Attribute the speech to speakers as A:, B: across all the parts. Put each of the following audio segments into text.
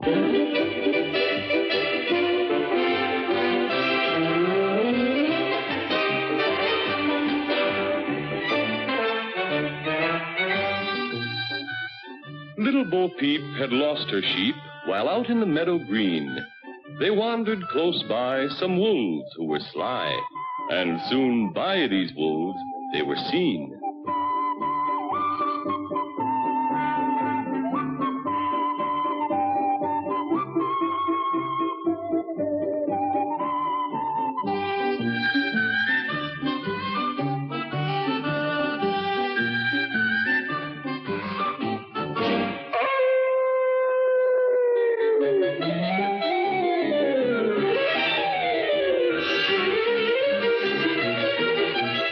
A: Little Bo Peep had lost her sheep while out in the meadow green. They wandered close by some wolves who were sly, and soon by these wolves they were seen.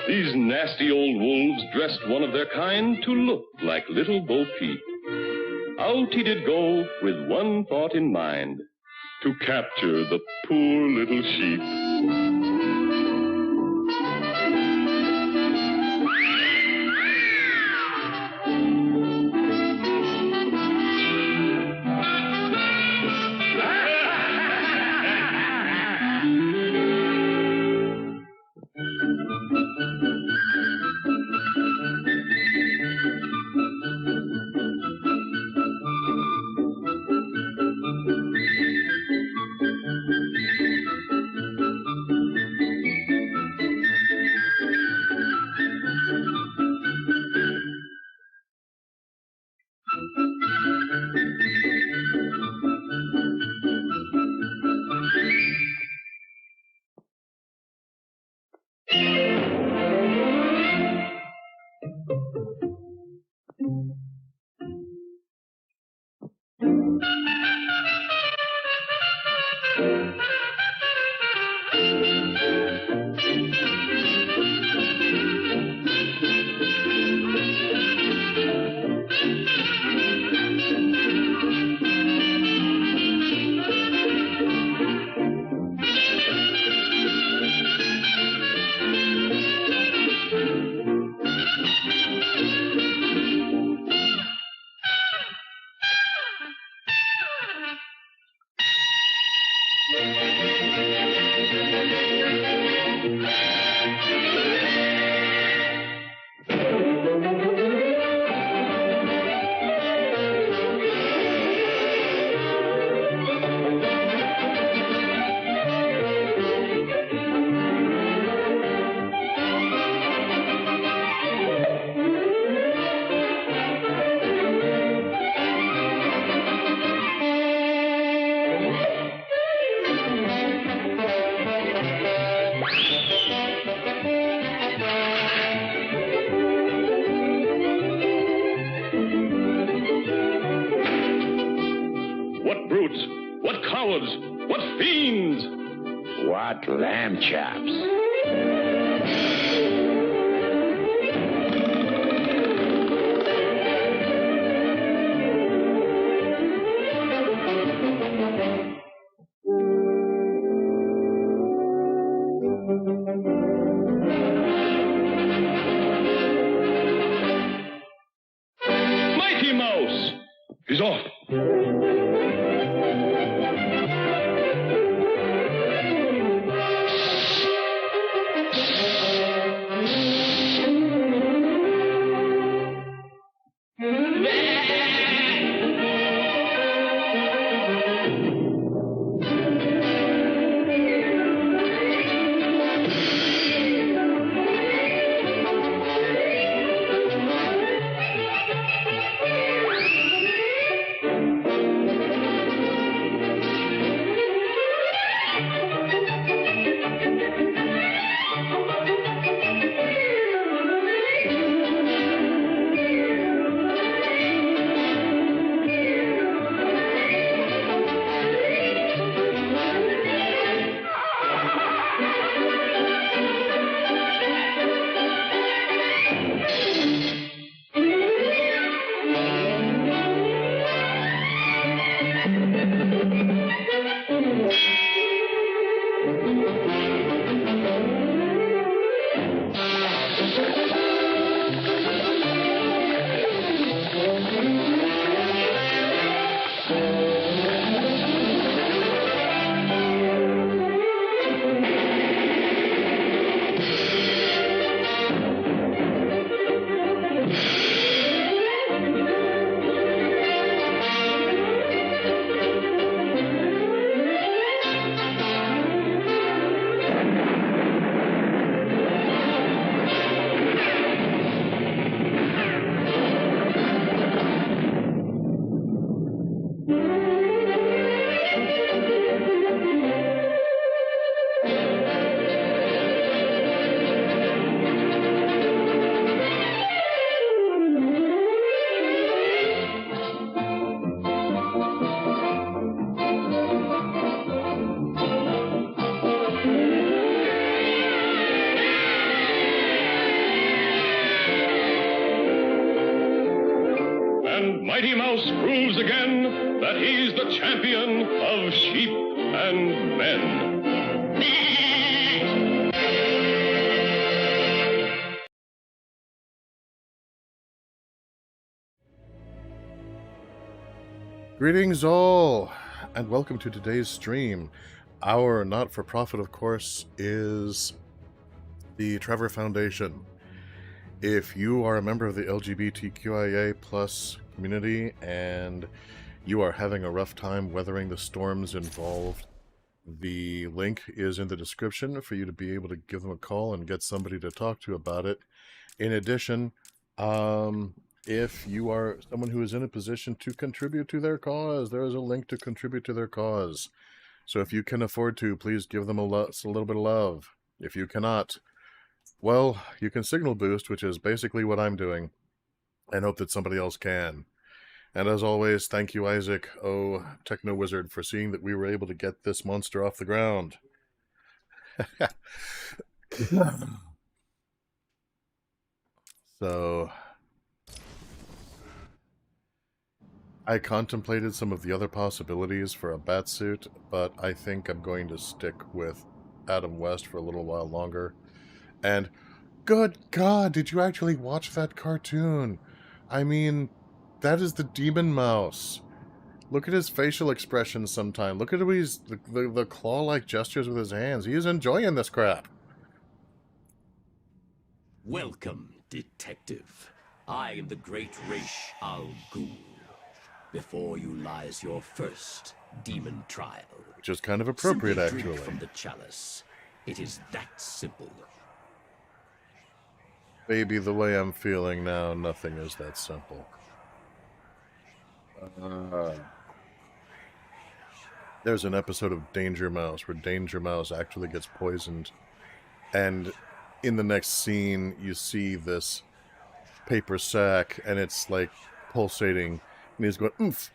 A: These nasty old wolves dressed one of their kind to look like little Bo Peep. Out he did go with one thought in mind, to capture the poor little sheep. What cowards! What fiends!
B: What lamb chops!
A: Mighty Mouse! He's off! proves again that he's the champion of sheep and men.
C: Greetings all, and welcome to today's stream. Our not-for-profit, of course, is the Trevor Foundation. If you are a member of the LGBTQIA plus community and you are having a rough time weathering the storms involved, the link is in the description for you to be able to give them a call and get somebody to talk to about it. In addition, if you are someone who is in a position to contribute to their cause, there is a link to contribute to their cause. So if you can afford to, please give them a little bit of love. If you cannot, well, you can signal boost, which is basically what I'm doing, and hope that somebody else can. And as always, thank you, Isaac, Techno Wizard, for seeing that we were able to get this monster off the ground. So I contemplated some of the other possibilities for a batsuit, but I think I'm going to stick with Adam West for a little while longer. And, good God, did you actually watch that cartoon? I mean, that is the Demon Mouse. Look at his facial expressions sometime. Look at how he's, the claw-like gestures with his hands. He is enjoying this crap.
D: Welcome, detective. I am the great Raish Al Ghul. Before you lies your first demon trial.
C: Which is kind of appropriate,
D: Simply
C: actually.
D: Drink from the chalice. It is that simple.
C: Baby, the way I'm feeling now, nothing is that simple. There's an episode of Danger Mouse where Danger Mouse actually gets poisoned. And in the next scene, you see this paper sack, and it's like pulsating. And he's going, oomph,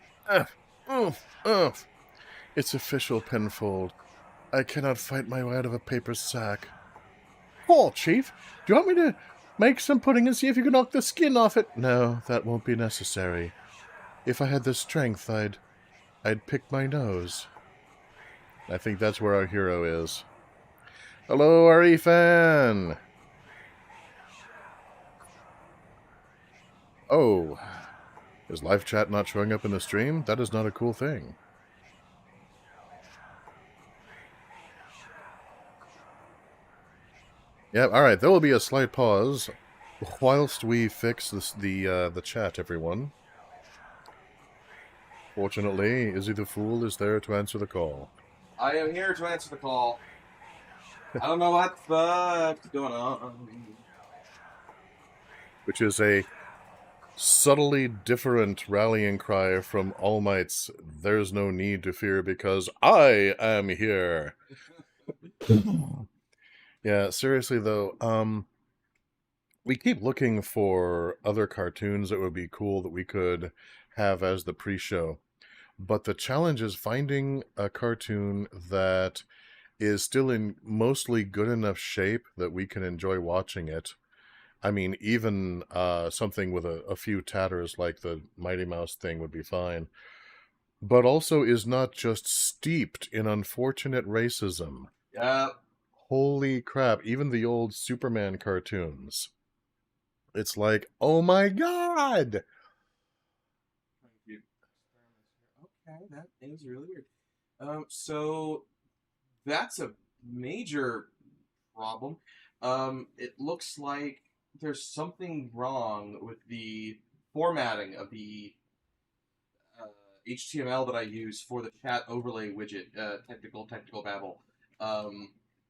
C: oomph, oomph. It's official, Penfold. I cannot fight my way out of a paper sack. Call, Chief. Do you want me to make some pudding and see if you can knock the skin off it? No, that won't be necessary. If I had the strength, I'd pick my nose. I think that's where our hero is. Hello, Arifan. Oh. Is live chat not showing up in the stream? That is not a cool thing. Yeah, alright, there will be a slight pause whilst we fix the chat, everyone. Fortunately, Izzy the Fool is there to answer the call.
E: I am here to answer the call. I don't know what's going on.
C: Which is a subtly different rallying cry from All Might's "There's no need to fear because I am here." Yeah, seriously though, we keep looking for other cartoons that would be cool that we could have as the pre-show. But the challenge is finding a cartoon that is still in mostly good enough shape that we can enjoy watching it. I mean, even something with a few tatters like the Mighty Mouse thing would be fine. But also is not just steeped in unfortunate racism.
E: Yeah.
C: Holy crap, even the old Superman cartoons. It's like, oh my god!
E: Okay, that is really weird. So that's a major problem. It looks like there's something wrong with the formatting of the HTML that I use for the chat overlay widget. Technical babble.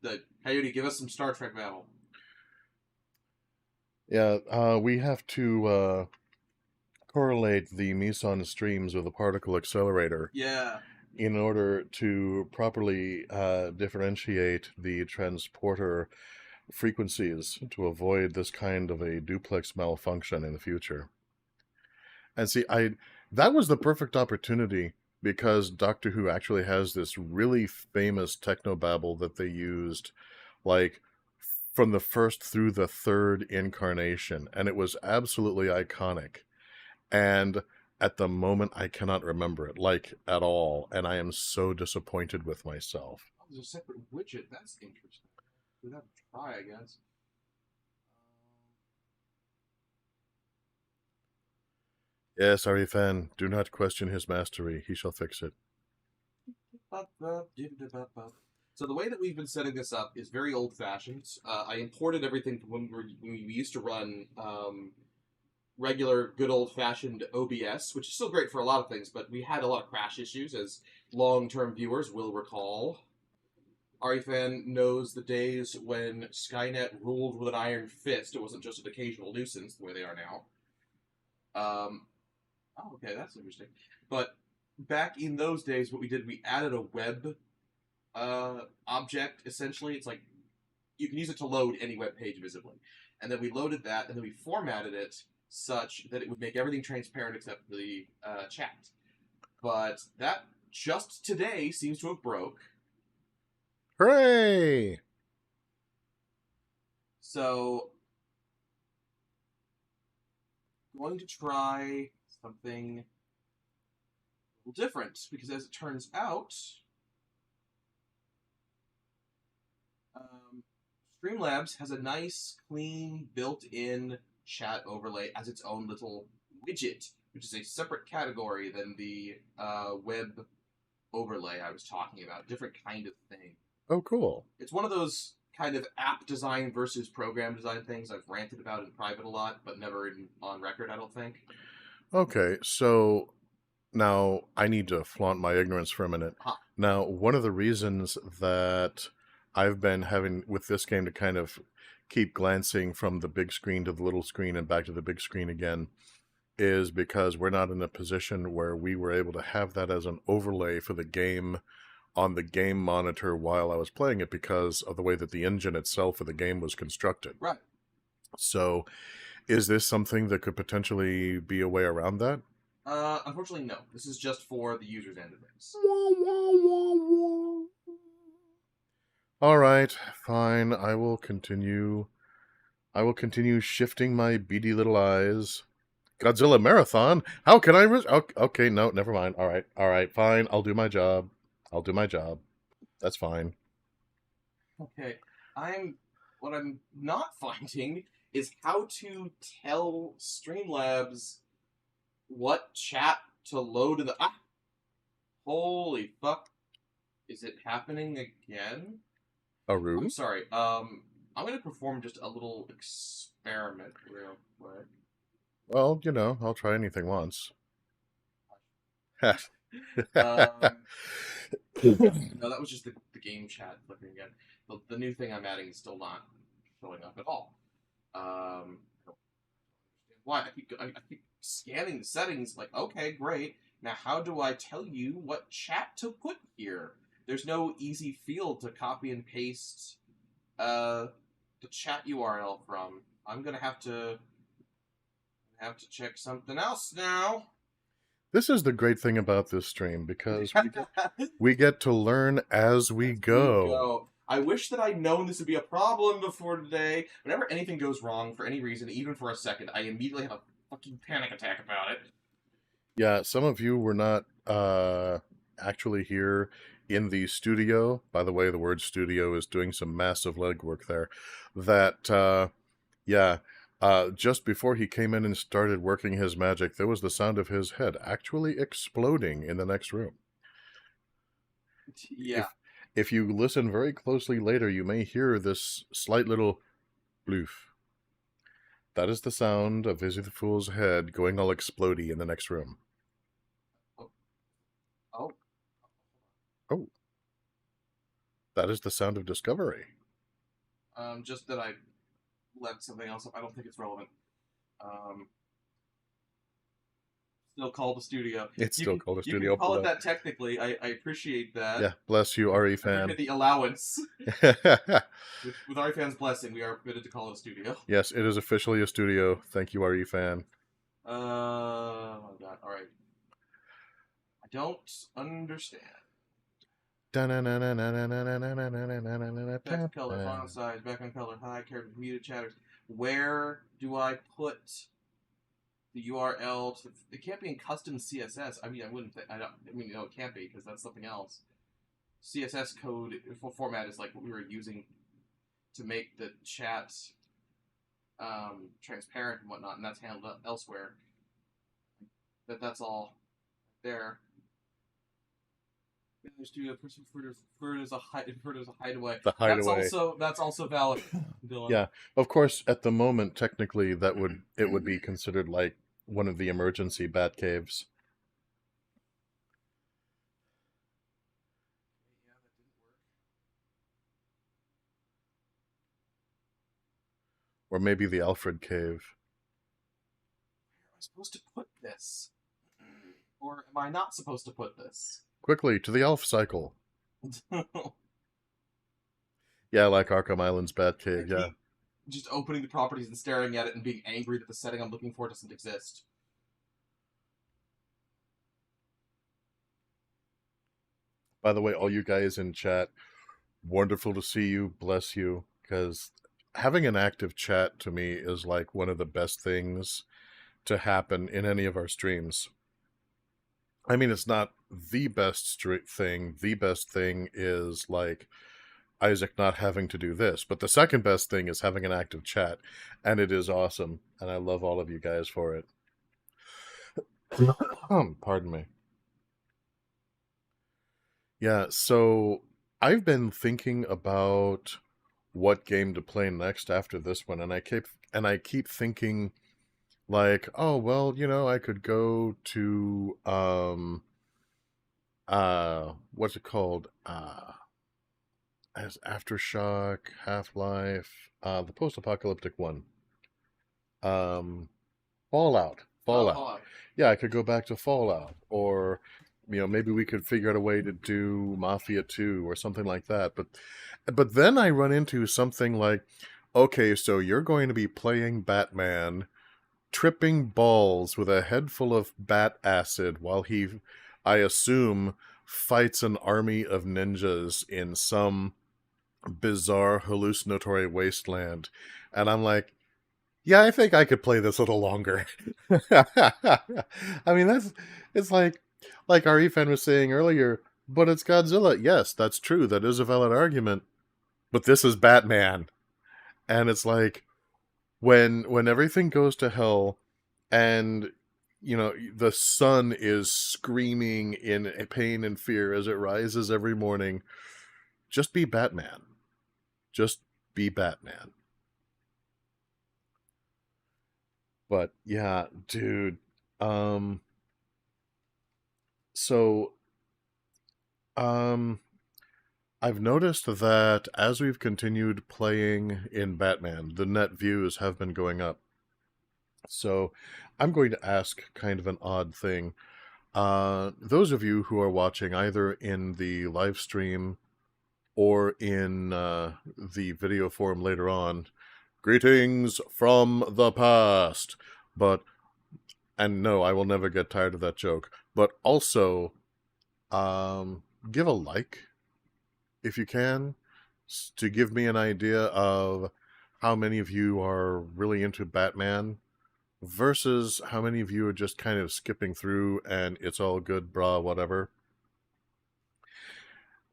E: The Coyote, give us some Star Trek babble.
C: Yeah, we have to correlate the Meson streams with the particle accelerator.
E: Yeah.
C: In order to properly differentiate the transporter frequencies to avoid this kind of a duplex malfunction in the future. And see, that was the perfect opportunity because Doctor Who actually has this really famous technobabble that they used, like, from the first through the third incarnation, and it was absolutely iconic. And At the moment, I cannot remember it, like, at all, and I am so disappointed with myself.
E: Oh, there's a separate widget. That's interesting. We'd have to try, I guess.
C: Yes, Arifan, do not question his mastery. He shall fix it.
E: So the way that we've been setting this up is very old-fashioned. I imported everything from when we used to run regular, good old-fashioned OBS, which is still great for a lot of things, but we had a lot of crash issues, as long-term viewers will recall. Arifan knows the days when Skynet ruled with an iron fist. It wasn't just an occasional nuisance, the way they are now. Oh, okay, that's interesting. But back in those days, what we did, we added a web object, essentially. It's like, you can use it to load any web page visibly. And then we loaded that, and then we formatted it such that it would make everything transparent except the chat. But that, just today, seems to have broke.
C: Hooray!
E: So, I'm going to try something a little different, because as it turns out, Streamlabs has a nice, clean, built-in chat overlay as its own little widget, which is a separate category than the web overlay I was talking about. Different kind of thing.
C: Oh, cool.
E: It's one of those kind of app design versus program design things I've ranted about in private a lot, but never on record, I don't think.
C: Okay, so now I need to flaunt my ignorance for a minute.
E: Huh.
C: Now, one of the reasons that I've been having with this game to kind of keep glancing from the big screen to the little screen and back to the big screen again is because we're not in a position where we were able to have that as an overlay for the game on the game monitor while I was playing it because of the way that the engine itself of the game was constructed.
E: Right.
C: So, is this something that could potentially be a way around that?
E: Unfortunately, no. This is just for the user's end of things.
C: All right, fine. I will continue shifting my beady little eyes. Godzilla Marathon? How can I... Okay, no, never mind. All right, fine. I'll do my job. That's fine.
E: Okay. What I'm not finding is how to tell Streamlabs what chat to load in the... Ah! Holy fuck. Is it happening again?
C: Aru?
E: I'm sorry. I'm going to perform just a little experiment real quick.
C: Well, you know, I'll try anything once.
E: No, that was just the game chat flickering again. The new thing I'm adding is still not showing up at all. I don't understand why. I keep scanning the settings, like, okay, great. Now, how do I tell you what chat to put here? There's no easy field to copy and paste the chat URL from. I'm gonna have to check something else now.
C: This is the great thing about this stream, because we get to learn as we go.
E: I wish that I'd known this would be a problem before today. Whenever anything goes wrong for any reason, even for a second, I immediately have a fucking panic attack about it.
C: Yeah, some of you were not actually here in the studio. By the way, the word studio is doing some massive legwork there. That, just before he came in and started working his magic, there was the sound of his head actually exploding in the next room.
E: Yeah.
C: If you listen very closely later, you may hear this slight little bloof. That is the sound of Izzy the Fool's head going all explodey in the next room. Oh. That is the sound of discovery.
E: Just that I left something else up. I don't think it's relevant. Still called the studio.
C: It's still called a studio.
E: You can call it that technically. I appreciate that.
C: Yeah, bless you, RE fan.
E: I appreciate the allowance. with RE fan's blessing, we are permitted to call it a studio.
C: Yes, it is officially a studio. Thank you, RE fan.
E: Oh god, alright. I don't understand. Back color, font size, background color, high, character, muted chatters. Where do I put the URL to it can't be in custom CSS. I mean, I wouldn't. No, it can't be because that's something else. CSS code format is like what we were using to make the chat transparent and whatnot, and that's handled elsewhere. That's all there. Studio person referred as a hideaway.
C: The hideaway.
E: That's also valid, Dylan.
C: Yeah, of course. At the moment, technically, it would be considered like one of the emergency bat caves.
E: Yeah, that didn't work.
C: Or maybe the Alfred Cave.
E: Where am I supposed to put this? Or am I not supposed to put this?
C: Quickly, to the Elf Cycle. Yeah, like Arkham Island's Bat Cave, yeah.
E: Just opening the properties and staring at it and being angry that the setting I'm looking for doesn't exist.
C: By the way, all you guys in chat, wonderful to see you, bless you, because having an active chat to me is like one of the best things to happen in any of our streams. I mean, it's not the best thing. The best thing is like Isaac not having to do this. But the second best thing is having an active chat. And it is awesome. And I love all of you guys for it. Pardon me. Yeah, so I've been thinking about what game to play next after this one. And I keep thinking, like, oh, well, you know, I could go to, what's it called? As Aftershock, Half-Life, the post-apocalyptic one. Fallout.
E: Fallout.
C: Yeah, I could go back to Fallout, or, you know, maybe we could figure out a way to do Mafia 2 or something like that. But then I run into something like, okay, so you're going to be playing Batman, tripping balls with a head full of bat acid while he, I assume, fights an army of ninjas in some bizarre hallucinatory wasteland. And I'm like, yeah, I think I could play this a little longer. I mean, it's like Arifan was saying earlier, but it's Godzilla. Yes, that's true. That is a valid argument. But this is Batman. And it's like, when everything goes to hell and, you know, the sun is screaming in pain and fear as it rises every morning, just be Batman. Just be Batman. But yeah, dude, I've noticed that as we've continued playing in Batman, the net views have been going up. So I'm going to ask kind of an odd thing. Those of you who are watching either in the live stream or in the video form later on, greetings from the past. And no, I will never get tired of that joke. But also, give a like, if you can, to give me an idea of how many of you are really into Batman versus how many of you are just kind of skipping through and it's all good, brah, whatever.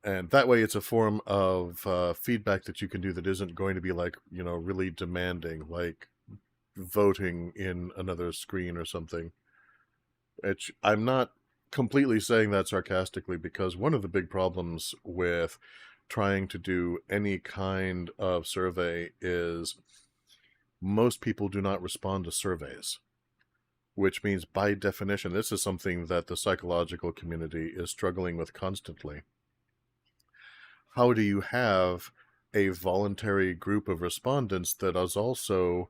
C: And that way it's a form of feedback that you can do that isn't going to be like, you know, really demanding, like voting in another screen or something. Which I'm not completely saying that sarcastically, because one of the big problems with trying to do any kind of survey is most people do not respond to surveys, which means by definition, this is something that the psychological community is struggling with constantly. How do you have a voluntary group of respondents that is also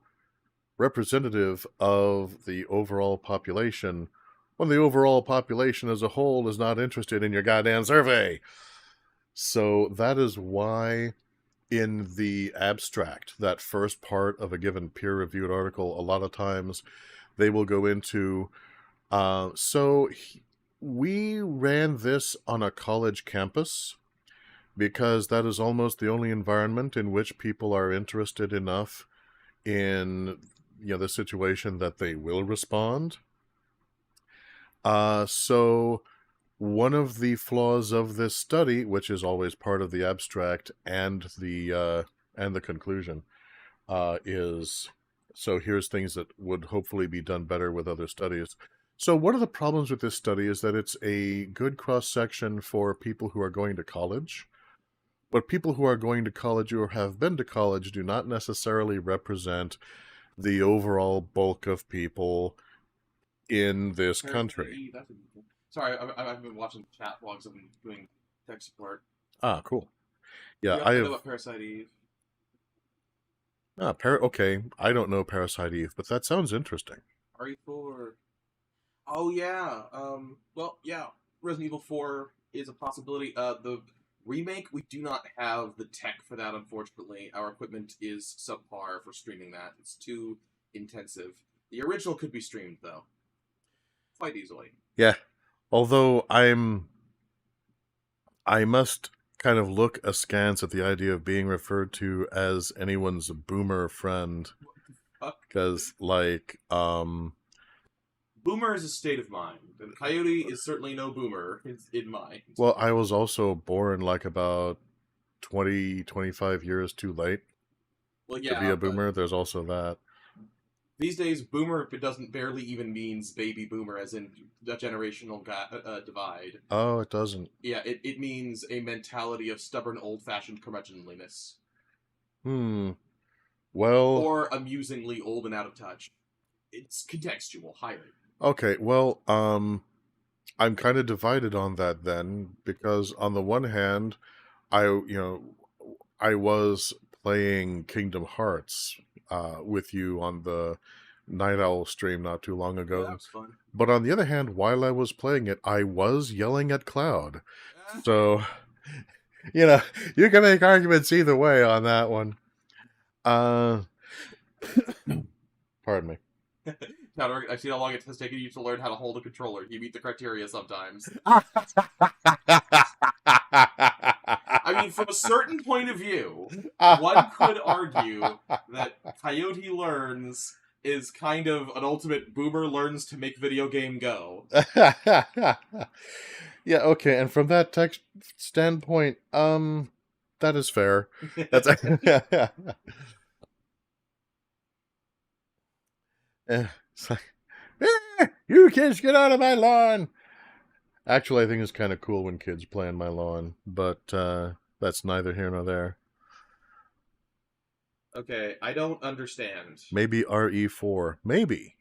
C: representative of the overall population when the overall population as a whole is not interested in your goddamn survey? So that is why in the abstract, that first part of a given peer-reviewed article, a lot of times they will go into, we ran this on a college campus because that is almost the only environment in which people are interested enough in the situation that they will respond. So one of the flaws of this study, which is always part of the abstract and the conclusion, is, so here's things that would hopefully be done better with other studies. So one of the problems with this study is that it's a good cross-section for people who are going to college, but people who are going to college or have been to college do not necessarily represent the overall bulk of people in this country.
E: Sorry, I've been watching chat blogs. I've been doing tech support.
C: Ah, cool. Yeah,
E: I know about Parasite Eve.
C: Okay, I don't know Parasite Eve, but that sounds interesting.
E: RE4. Oh yeah. Well, yeah. Resident Evil 4 is a possibility. The remake, we do not have the tech for that, unfortunately. Our equipment is subpar for streaming that. It's too intensive. The original could be streamed, though. Quite easily.
C: Yeah. Although I must kind of look askance at the idea of being referred to as anyone's boomer friend. Because, like,
E: Boomer is a state of mind, and Coyote is certainly no boomer in mind.
C: Well, I was also born, like, about 20, 25 years too late to be a boomer. There's also that.
E: These days, boomer doesn't barely even means baby boomer, as in the generational divide.
C: Oh, it doesn't.
E: Yeah, it means a mentality of stubborn, old-fashioned curmudgeonliness.
C: Well...
E: Or amusingly old and out of touch. It's contextual, highly.
C: Okay, well, I'm kind of divided on that then, because on the one hand, I was playing Kingdom Hearts with you on the Night Owl stream not too long ago.
E: Yeah, that was fun.
C: But on the other hand, while I was playing it, I was yelling at Cloud. So, you can make arguments either way on that one. Pardon me.
E: I've seen how long it has taken you to learn how to hold a controller. You meet the criteria sometimes. I mean, from a certain point of view, one could argue that Coyote Learns is kind of an ultimate boomer learns to make video game go.
C: Yeah, okay, and from that text standpoint, that is fair. That's it's like, you kids get out of my lawn. Actually, I think it's kind of cool when kids play on my lawn, but that's neither here nor there.
E: Okay, I don't understand.
C: Maybe RE4. Maybe.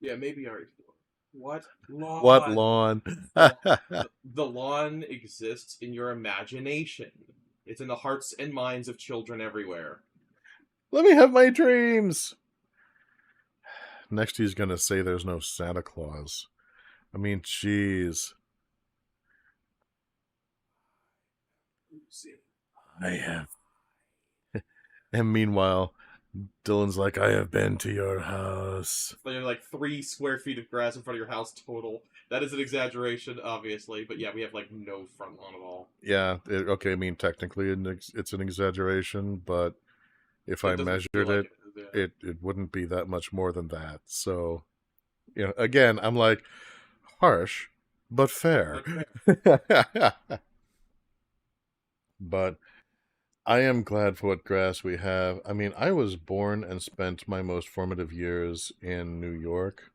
E: Yeah, maybe RE4. What lawn?
C: What lawn?
E: The lawn exists in your imagination. It's in the hearts and minds of children everywhere.
C: Let me have my dreams. Next he's going to say there's no Santa Claus. I mean, jeez. I have. And meanwhile, Dylan's like, I have been to your house.
E: There's like 3 square feet of grass in front of your house total. That is an exaggeration, obviously, but yeah, we have like no front lawn at all.
C: Yeah, okay, I mean, technically it's an exaggeration, but if I measured it wouldn't be that much more than that. So, again, I'm like, harsh, but fair. But I am glad for what grass we have. I mean, I was born and spent my most formative years in New York.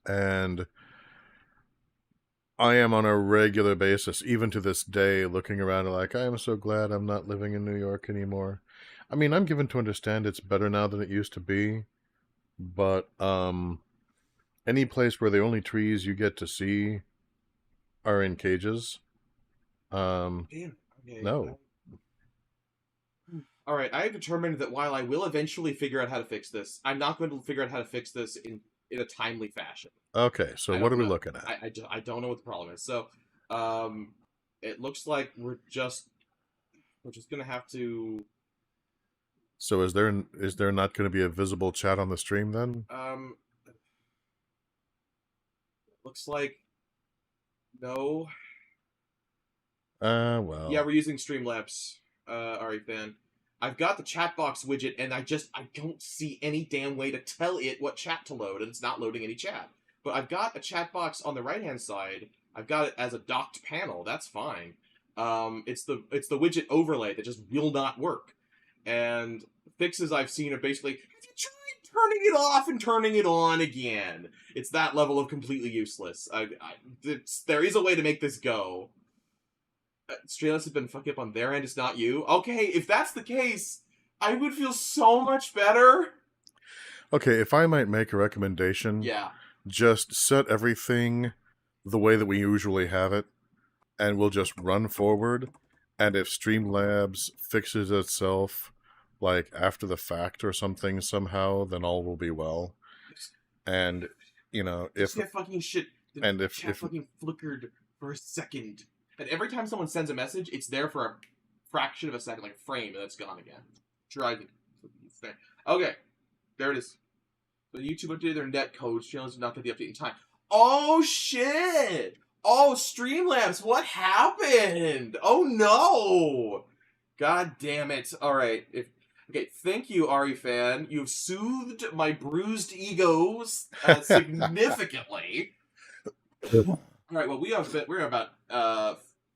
C: And I am on a regular basis, even to this day, looking around like, I am so glad I'm not living in New York anymore. I mean, I'm given to understand it's better now than it used to be. But any place where the only trees you get to see are in cages.
E: Okay.
C: No.
E: Alright, I have determined that while I will eventually figure out how to fix this, I'm not going to figure out how to fix this in a timely fashion.
C: Okay, so what are we looking at?
E: I don't know what the problem is. So, it looks like we're just going to have to...
C: So is there not going to be a visible chat on the stream then?
E: Looks like no.
C: Well.
E: Yeah, we're using Streamlabs. Ari fan. I've got the chat box widget, and I don't see any damn way to tell it what chat to load, and it's not loading any chat. But I've got a chat box on the right-hand side. I've got it as a docked panel. That's fine. It's the widget overlay that just will not work. And fixes I've seen are basically, have you tried turning it off and turning it on again? It's that level of completely useless. There is a way to make this go. Streamlabs has been fucking up on their end, it's not you. Okay, if that's the case, I would feel so much better.
C: Okay, if I might make a recommendation,
E: Yeah.
C: just set everything the way that we usually have it, and we'll just run forward. And if Streamlabs fixes itself, like after the fact or something somehow, then all will be well. And you know, if
E: that fucking shit, if chat fucking flickered for a second, and every time someone sends a message, it's there for a fraction of a second, like a frame, and it's gone again. Driving. Okay, there it is. So YouTube updated their net code. Streamlabs did not get the update in time. Oh shit! Oh, Streamlabs, what happened? Oh no! God damn it! All right, okay, thank you, Ari fan. You've soothed my bruised egos significantly. All right, well, we're about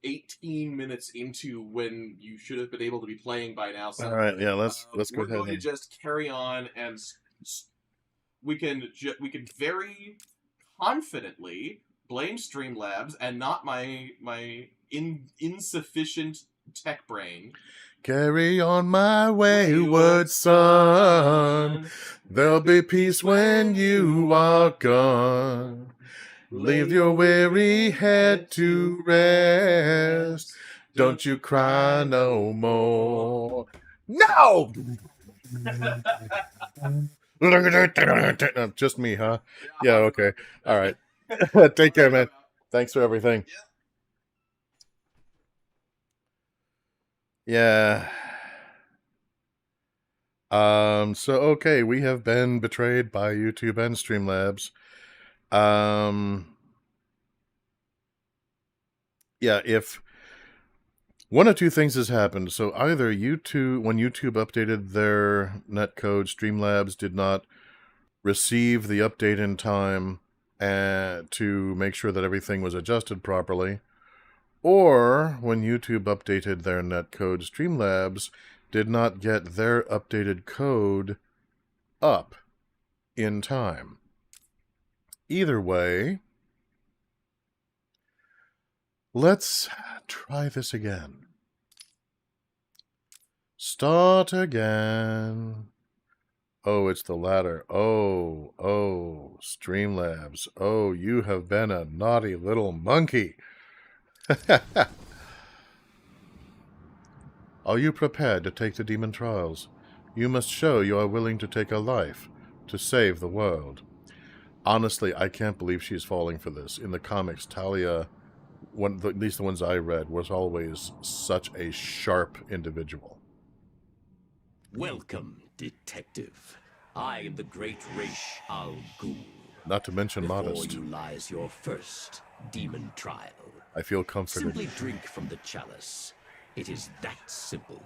E: 18 minutes into when you should have been able to be playing by now. So
C: all right, yeah, let's go ahead.
E: We're going to just carry on, and we can very confidently blame Streamlabs and not my insufficient tech brain.
C: Carry on, my wayward son. There'll be peace when you are gone. Leave your weary head to rest. Don't you cry no more. No! Just me, huh? Yeah, okay. All right. Take care, man. Thanks for everything. Yeah. So okay, we have been betrayed by YouTube and Streamlabs. Yeah, if one of two things has happened. So either when YouTube updated their netcode, Streamlabs did not receive the update in time to make sure that everything was adjusted properly, or when YouTube updated their netcode, Streamlabs did not get their updated code up in time. Either way, let's try this again. Start again. Oh, it's the latter. Oh, Streamlabs. Oh, you have been a naughty little monkey. Are you prepared to take the demon trials? You must show you are willing to take a life to save the world. Honestly, I can't believe she's falling for this. In the comics, Talia, at least the ones I read, was always such a sharp individual.
D: Welcome, detective. I am the great Raish Al Ghul.
C: Not to mention modest.
D: Before you lies your first demon trial.
C: I feel comforted.
D: Simply drink from the chalice. It is that simple.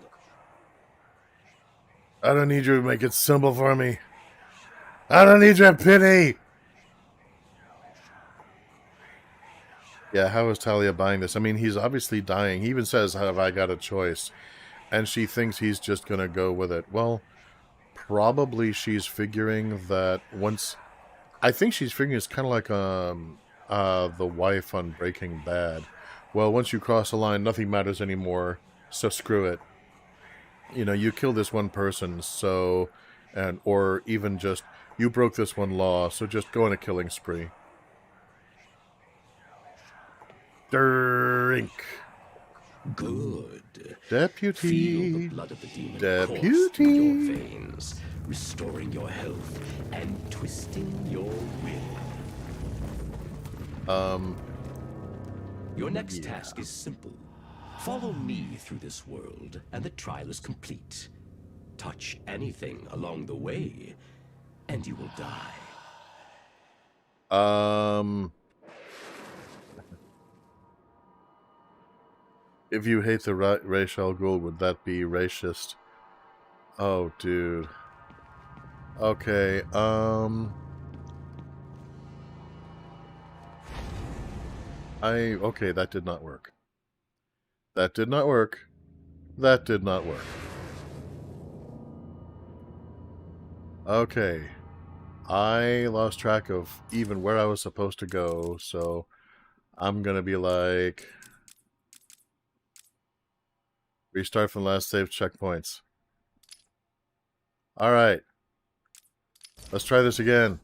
C: I don't need you to make it simple for me. I don't need your pity. Yeah, how is Talia buying this? I mean, he's obviously dying. He even says, have I got a choice? And she thinks he's just going to go with it. Well, probably she's figuring that once... I think she's figuring it's kind of like the wife on Breaking Bad. Well, once you cross the line, nothing matters anymore, so screw it. You know, you kill this one person, so... or even just, you broke this one law, so just go on a killing spree. Drink.
D: Good.
C: Deputy.
D: Feel the blood of the demon course
C: Deputy.
D: through your veins, restoring your health and twisting your will. Your next task is simple. Follow me through this world, and the trial is complete. Touch anything along the way, and you will die.
C: If you hate the Ra's al Ghul, would that be racist? Oh, dude. Okay, Okay, that did not work. That did not work. That did not work. Okay. I lost track of even where I was supposed to go, so I'm gonna be like... Restart from last saved checkpoints. Alright. Let's try this again.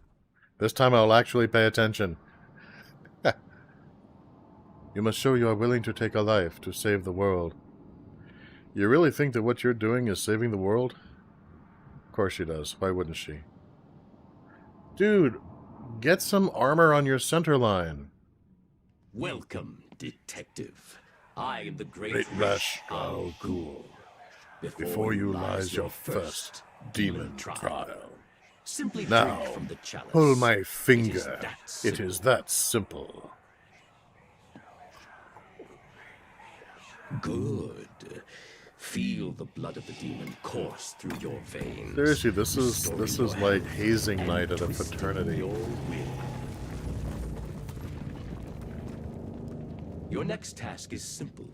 C: This time I'll actually pay attention. You must show you are willing to take a life to save the world. You really think that what you're doing is saving the world? Of course she does. Why wouldn't she? Dude, get some armor on your center line.
D: Welcome, detective. I am the great
C: Ra's
D: al Ghul.
C: Before you lies your first demon trial.
D: Simply
C: Now,
D: drink from the chalice.
C: pull my finger.
D: It is that simple. Good. Feel the blood of the demon course through your veins.
C: Seriously, this is like hazing night at a fraternity.
D: Your next task is simple.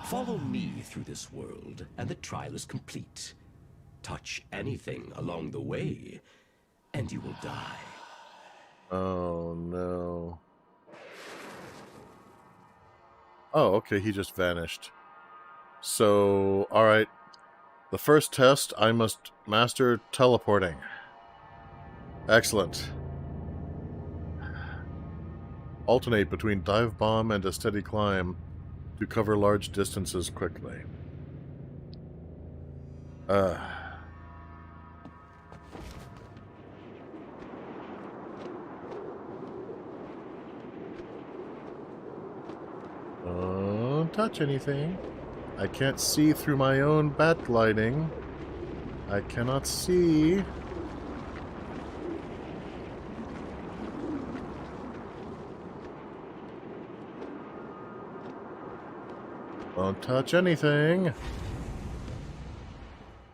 D: Follow me through this world, and the trial is complete. Touch anything along the way, and you will die.
C: Oh, no. Oh, okay, he just vanished. So, alright. The first test, I must master teleporting. Excellent. Alternate between dive bomb and a steady climb to cover large distances quickly. Don't touch anything. I can't see through my own backlighting. I cannot see. Don't touch anything.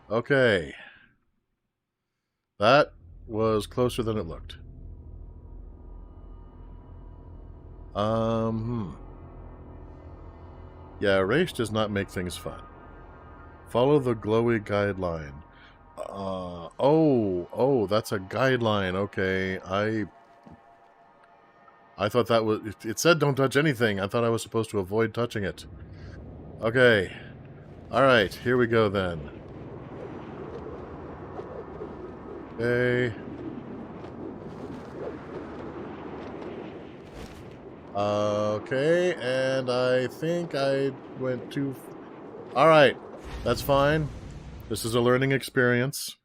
C: Okay. That was closer than it looked. Yeah, race does not make things fun. Follow the glowy guideline. Oh, that's a guideline. Okay, I thought that was... It said don't touch anything. I thought I was supposed to avoid touching it. Okay. Alright, here we go then. Okay. Okay, and I think I went too... Alright, that's fine. This is a learning experience.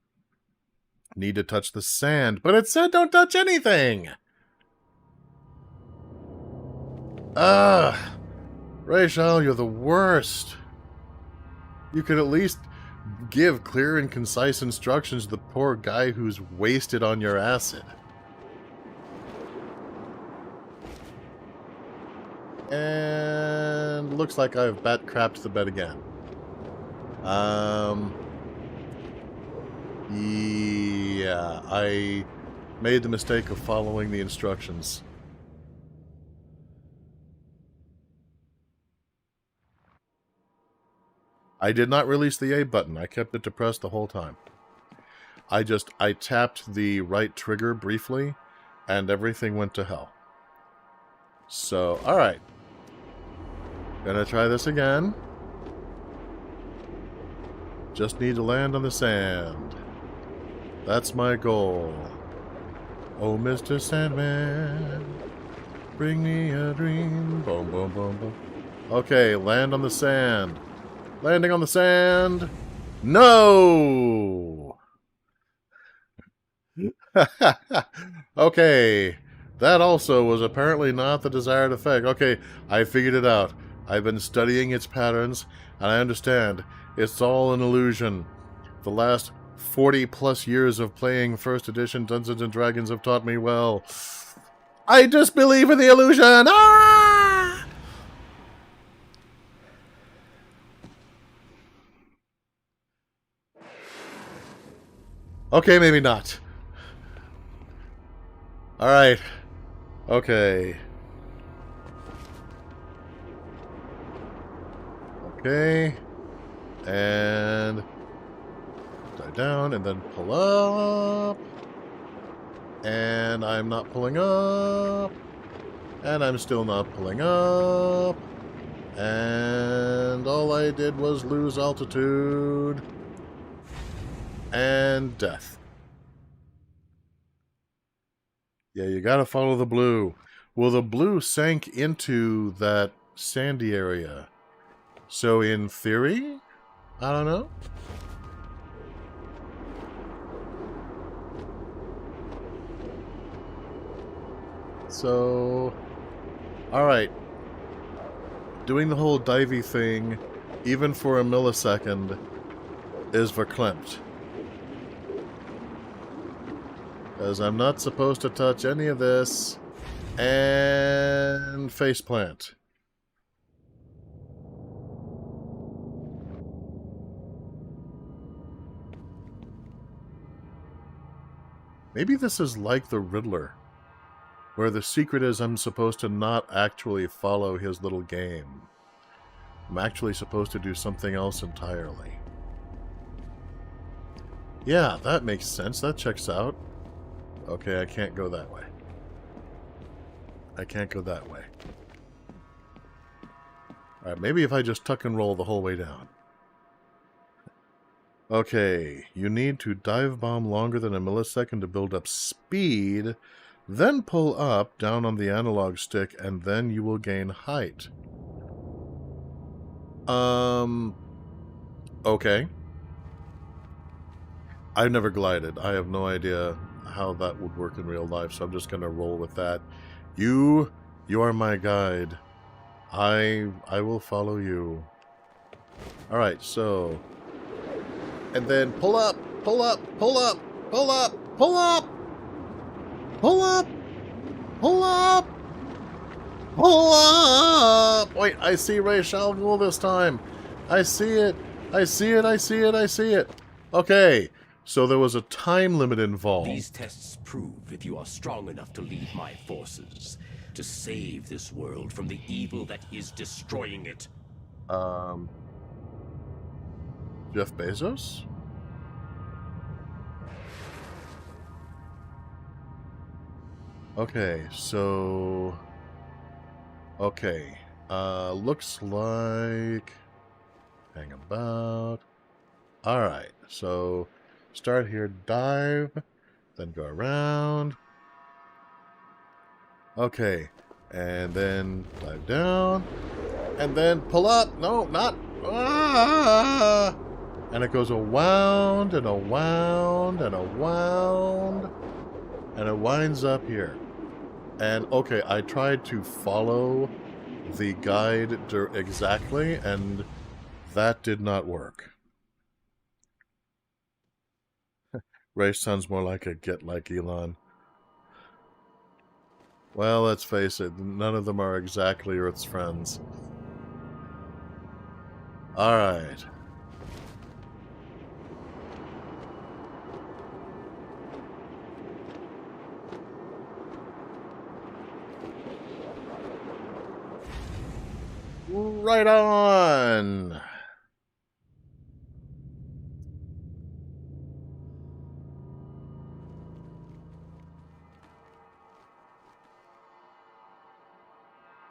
C: Need to touch the sand, but it said don't touch anything! Rachel, you're the worst. You could at least give clear and concise instructions to the poor guy who's wasted on your acid. And looks like I've bat-crapped the bed again. Yeah, I made the mistake of following the instructions. I did not release the A button. I kept it depressed the whole time. I tapped the right trigger briefly, and everything went to hell. So, alright. Gonna try this again. Just need to land on the sand. That's my goal. Oh, Mr. Sandman, bring me a dream. Boom, boom, boom, boom. Okay, land on the sand. Landing on the sand. No! Okay. That also was apparently not the desired effect. Okay, I figured it out. I've been studying its patterns, and I understand. It's all an illusion. The last 40-plus years of playing first edition Dungeons & Dragons have taught me well. I disbelieve in the illusion! Ah! Okay, maybe not. Alright. Okay. Okay. And dive down and then pull up. And I'm not pulling up. And I'm still not pulling up. And all I did was lose altitude. And death. Yeah, you gotta follow the blue. Well, the blue sank into that sandy area. So in theory, I don't know. So, alright. Doing the whole divey thing, even for a millisecond, is verklempt. Because I'm not supposed to touch any of this. And faceplant. Maybe this is like the Riddler, where the secret is I'm supposed to not actually follow his little game. I'm actually supposed to do something else entirely. Yeah, that makes sense. That checks out. Okay, I can't go that way. I can't go that way. Alright, maybe if I just tuck and roll the whole way down. Okay, you need to dive bomb longer than a millisecond to build up speed, then pull up, down on the analog stick, and then you will gain height. Okay. I've never glided. I have no idea how that would work in real life, so I'm just gonna roll with that. You are my guide. I will follow you. Alright, so... And then pull up, pull up, pull up, pull up, pull up, pull up, pull up, pull up. Wait, I see Ra's al Ghul this time. I see it. I see it. I see it. I see it. Okay, so there was a time limit involved.
D: These tests prove if you are strong enough to lead my forces, to save this world from the evil that is destroying it.
C: Jeff Bezos? Okay, so... Okay. Looks like... Hang about... Alright, so... Start here, dive, then go around. Okay, and then dive down, and then pull up. No, not... Ah! And it goes around and around and around, and it winds up here. And okay, I tried to follow the guide exactly, and that did not work. Ray sounds more like a get like Elon. Well, let's face it, none of them are exactly Earth's friends. Alright. Right on!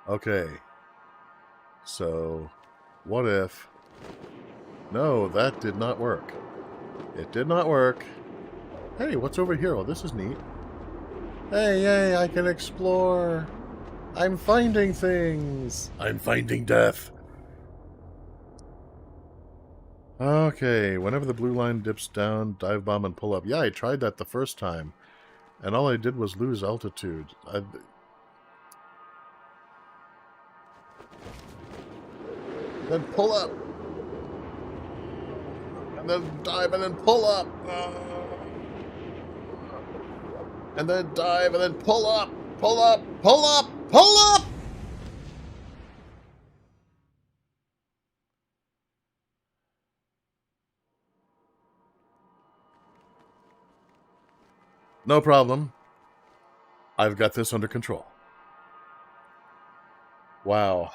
C: Okay. So, what if... No, that did not work. It did not work. Hey, what's over here? Oh, this is neat. Hey, yay, I can explore. I'm finding things. I'm finding death. Okay, whenever the blue line dips down, dive bomb and pull up. Yeah, I tried that the first time. And all I did was lose altitude. Then pull up. And then dive and then pull up. And then dive and then pull up. Pull up. Pull up. Pull up. No problem. I've got this under control. Wow.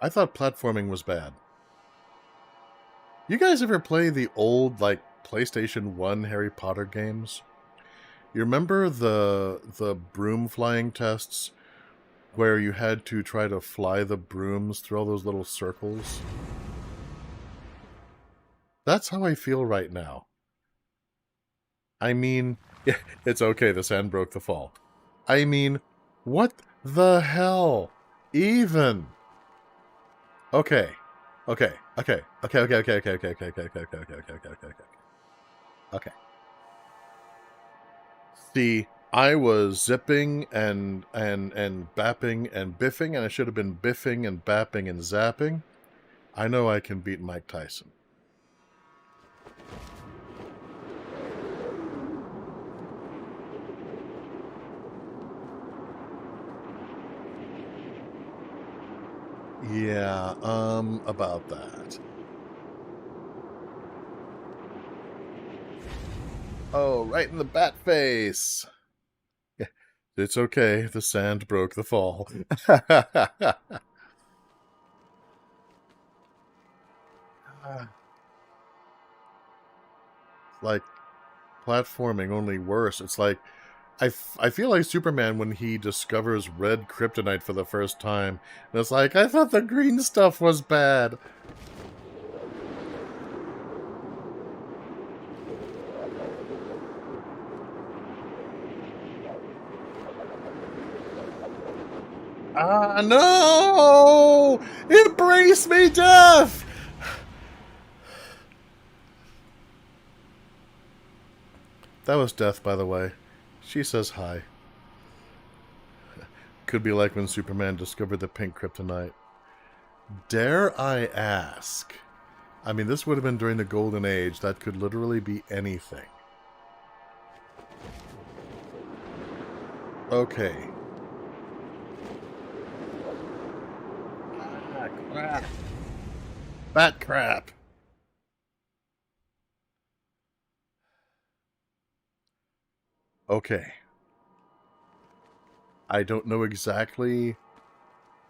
C: I thought platforming was bad. You guys ever play the old, like, PlayStation 1 Harry Potter games? You remember the broom flying tests where you had to try to fly the brooms through all those little circles? That's how I feel right now. I mean, yeah, it's okay, the sand broke the fall. I mean, what the hell? Even. Okay. Okay. Okay. Okay. Okay. Okay. Okay. Okay. Okay. Okay. Okay. Okay. Okay. Okay. Okay. Okay. Okay. See, I was zipping and bapping and biffing, and I should have been biffing and bapping and zapping. I know I can beat Mike Tyson. Yeah, about that. Oh, right in the bat face. Yeah, it's okay. The sand broke the fall. Like platforming, only worse. It's like I feel like Superman when he discovers red kryptonite for the first time. And it's like, I thought the green stuff was bad. Ah, no! Embrace me, death! That was Death, by the way. She says hi. Could be like when Superman discovered the pink kryptonite. Dare I ask? I mean, this would have been during the Golden Age. That could literally be anything. Okay. Ah, crap. Bat crap. Okay. I don't know exactly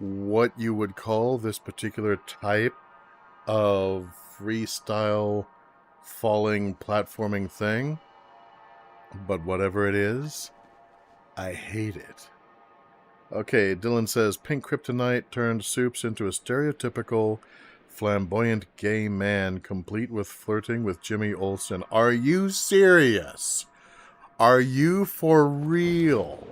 C: what you would call this particular type of freestyle falling platforming thing, but whatever it is, I hate it. Okay, Dylan says, pink kryptonite turned Soups into a stereotypical flamboyant gay man complete with flirting with Jimmy Olsen. Are you serious? Are you for real?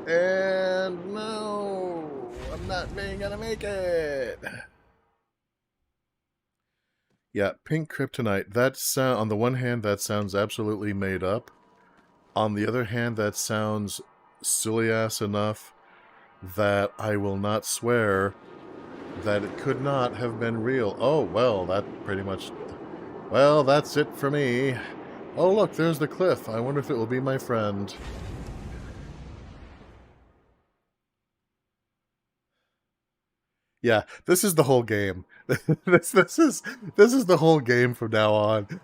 C: And no, I'm not gonna make it. Yeah, pink kryptonite. That sound, on the one hand, that sounds absolutely made up. On the other hand, that sounds silly ass enough that I will not swear that it could not have been real. Oh, well, that pretty much... Well, that's it for me. Oh, look, there's the cliff. I wonder if it will be my friend. Yeah, this is the whole game. this is the whole game from now on.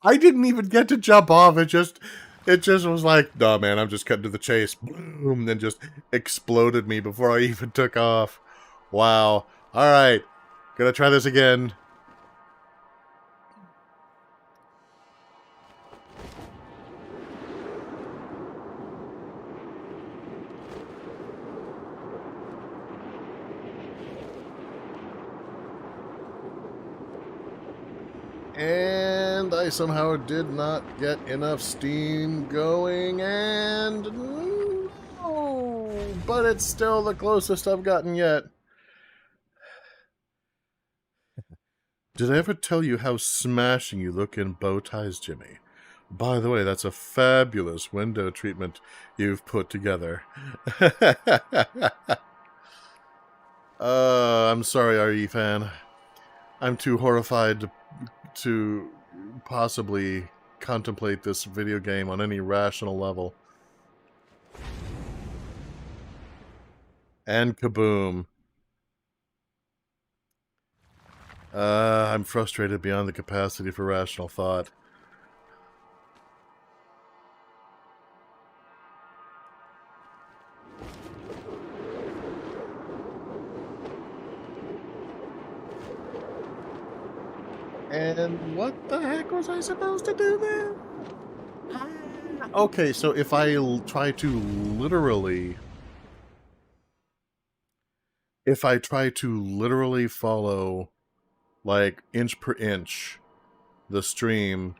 C: I didn't even get to jump off. It just was like, no, man, I'm just cutting to the chase. Boom, then just exploded me before I even took off. Wow. All right, gonna try this again. And I somehow did not get enough steam going, and no, but it's still the closest I've gotten yet. Did I ever tell you how smashing you look in bow ties, Jimmy? By the way, that's a fabulous window treatment you've put together. I'm sorry, RE fan. I'm too horrified to possibly contemplate this video game on any rational level. And kaboom. I'm frustrated beyond the capacity for rational thought. And what the heck was I supposed to do then? Okay, so if I try to literally... If I try to literally follow, like, inch per inch, the stream,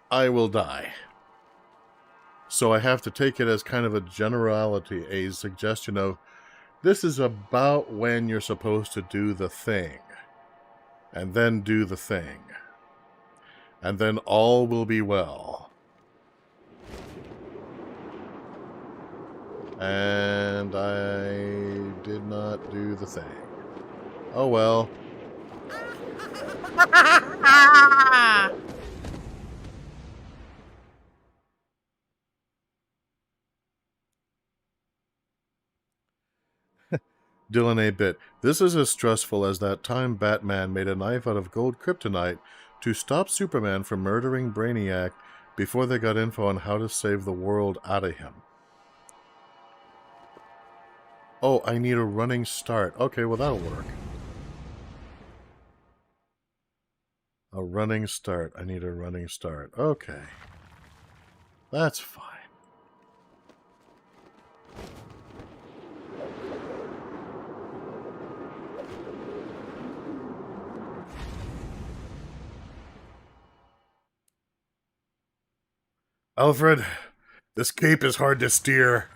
C: I will die. So I have to take it as kind of a generality, a suggestion of, this is about when you're supposed to do the thing. And then do the thing. And then all will be well. And I did not do the thing. Oh well. Dylan A. Bit. This is as stressful as that time Batman made a knife out of gold kryptonite to stop Superman from murdering Brainiac before they got info on how to save the world out of him. Oh, I need a running start. Okay, well that'll work. A running start. I need a running start. Okay. That's fine. Alfred, this cape is hard to steer.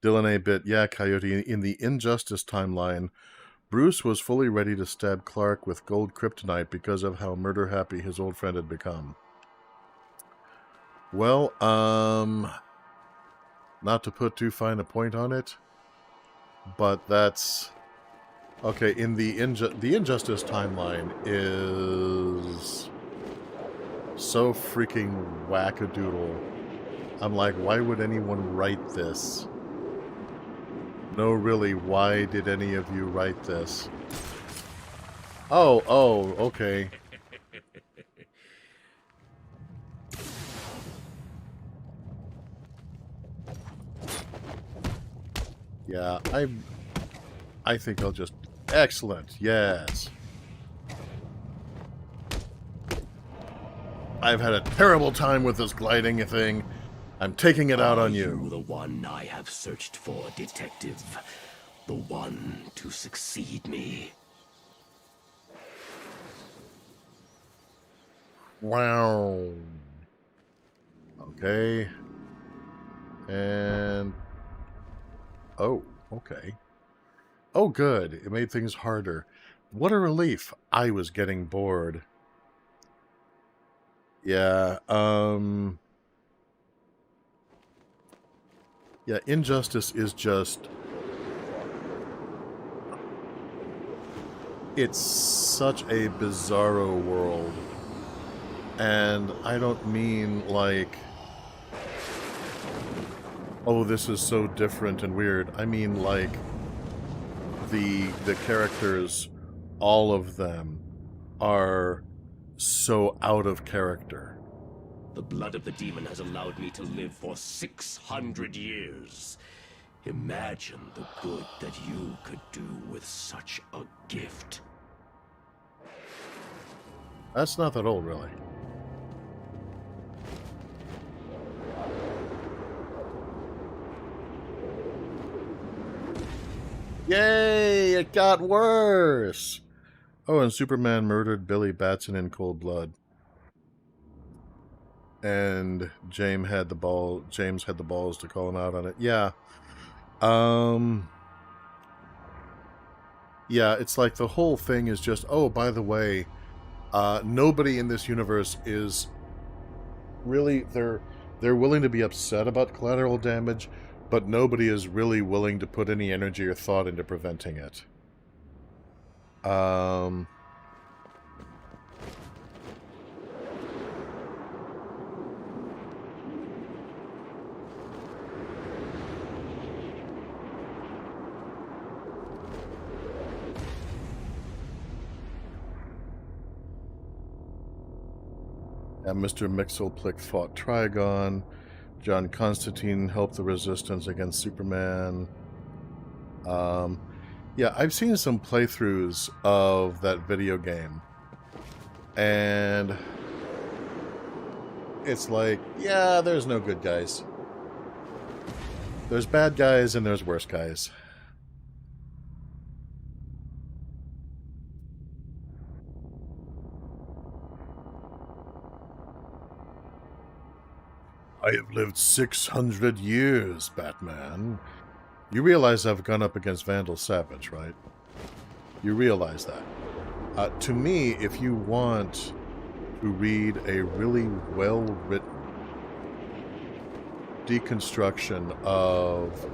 C: Dylan A. Bit, yeah, Coyote, in the Injustice timeline, Bruce was fully ready to stab Clark with gold kryptonite because of how murder-happy his old friend had become. Well, not to put too fine a point on it, but that's... Okay, in the Injustice timeline is so freaking wackadoodle. I'm like, why would anyone write this? No, really, why did any of you write this? Oh, okay. Yeah, I think I'll just... Excellent, yes. I've had a terrible time with this gliding thing. I'm taking it out on you.
D: Are you the one I have searched for, detective? The one to succeed me?
C: Wow. Okay. And... Oh, okay. Oh, good. It made things harder. What a relief. I was getting bored. Yeah, yeah, Injustice is just... It's such a bizarro world. And I don't mean like... Oh, this is so different and weird. I mean like... The characters, all of them, are so out of character.
D: The blood of the demon has allowed me to live for 600 years. Imagine the good that you could do with such a gift.
C: That's not that old, really. Yay! It got worse! Oh, and Superman murdered Billy Batson in cold blood. And James had the balls to call him out on it. Yeah. Yeah, it's like the whole thing is just, oh, by the way, Nobody in this universe is really... They're willing to be upset about collateral damage, but nobody is really willing to put any energy or thought into preventing it. Mr. Mixelplick fought Trigon. John Constantine helped the Resistance against Superman. Yeah, I've seen some playthroughs of that video game. And it's like, yeah, there's no good guys. There's bad guys and there's worse guys. I have lived 600 years, Batman. You realize I've gone up against Vandal Savage, right? You realize that. To me, if you want to read a really well-written deconstruction of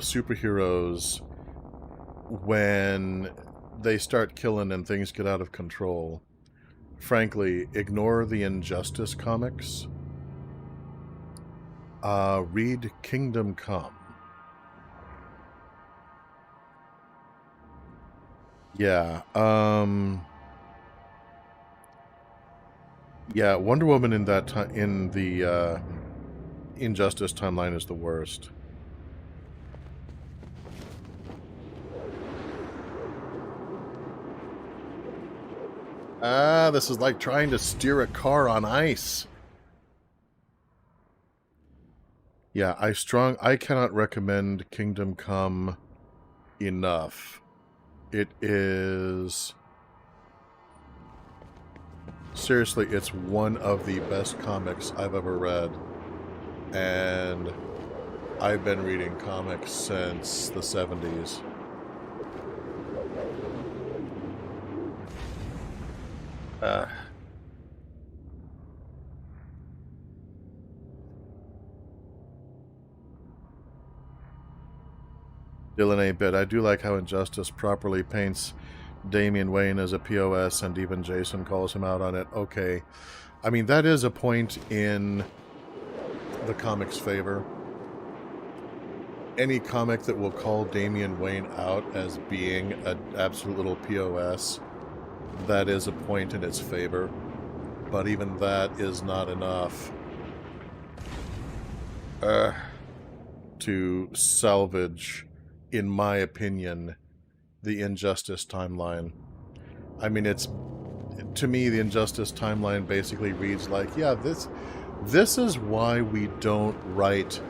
C: superheroes when they start killing and things get out of control, frankly, ignore the Injustice comics. Read Kingdom Come. Yeah, yeah, Wonder Woman in that in the Injustice timeline is the worst. This is like trying to steer a car on ice. Yeah, I cannot recommend Kingdom Come enough. It is... Seriously, it's one of the best comics I've ever read. And I've been reading comics since the 70s. Dylan A. Bit, I do like how Injustice properly paints Damian Wayne as a POS, and even Jason calls him out on it. Okay. I mean, that is a point in the comic's favor. Any comic that will call Damian Wayne out as being an absolute little POS, that is a point in its favor. But even that is not enough to salvage, in my opinion, the Injustice timeline. I mean, it's... To me, the Injustice timeline basically reads like, yeah, this is why we don't write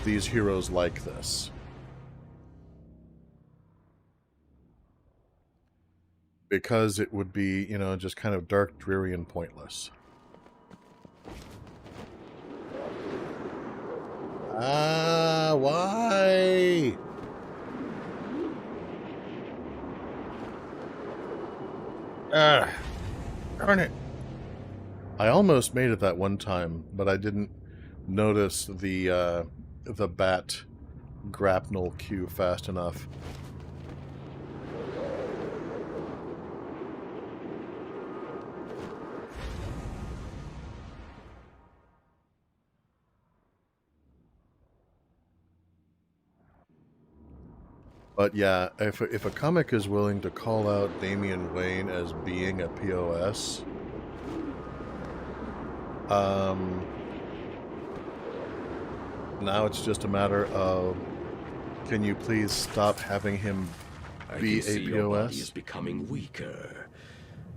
C: these heroes like this. Because it would be, you know, just kind of dark, dreary, and pointless. Why? Darn it. I almost made it that one time, but I didn't notice the bat grapnel cue fast enough. But yeah, if a comic is willing to call out Damian Wayne as being a POS, now it's just a matter of, can you please stop having him be a POS?
D: Your body is becoming weaker.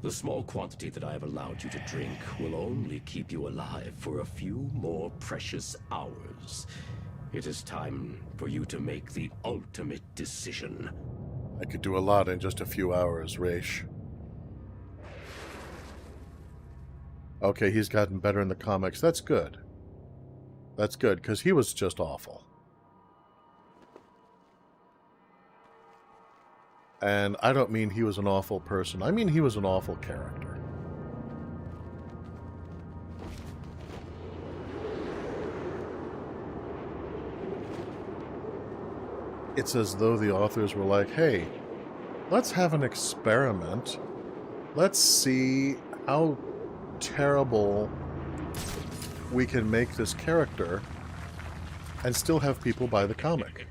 D: The small quantity that I have allowed you to drink will only keep you alive for a few more precious hours. It is time for you to make the ultimate decision.
C: I could do a lot in just a few hours, Raish. Okay, he's gotten better in the comics. That's good. That's good, because he was just awful. And I don't mean he was an awful person. I mean he was an awful character. It's as though the authors were like, hey, let's have an experiment. Let's see how terrible we can make this character and still have people buy the comic.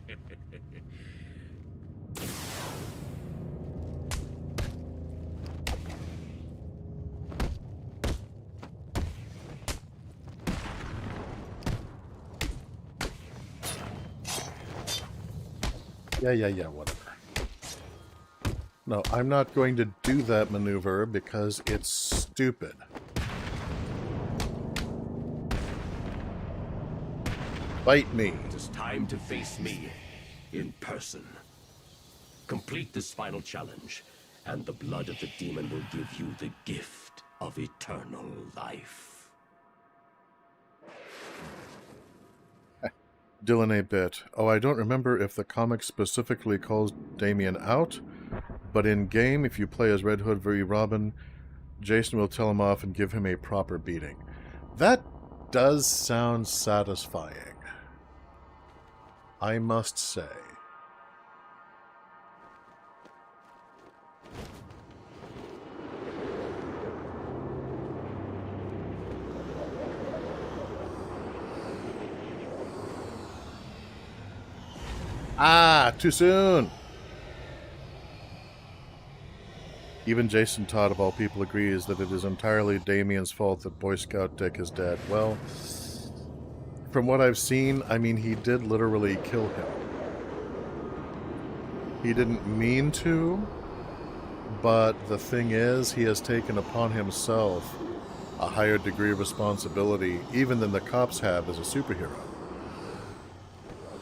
C: Yeah, whatever. No, I'm not going to do that maneuver because it's stupid. Fight me.
D: It is time to face me in person. Complete this final challenge, and the blood of the demon will give you the gift of eternal life.
C: Dylan a bit. Oh, I don't remember if the comic specifically calls Damien out, but in game, if you play as Red Hood v. Robin, Jason will tell him off and give him a proper beating. That does sound satisfying, I must say. Ah, too soon! Even Jason Todd, of all people, agrees that it is entirely Damien's fault that Boy Scout Dick is dead. Well, from what I've seen, I mean, he did literally kill him. He didn't mean to, but the thing is, he has taken upon himself a higher degree of responsibility, even than the cops have as a superhero.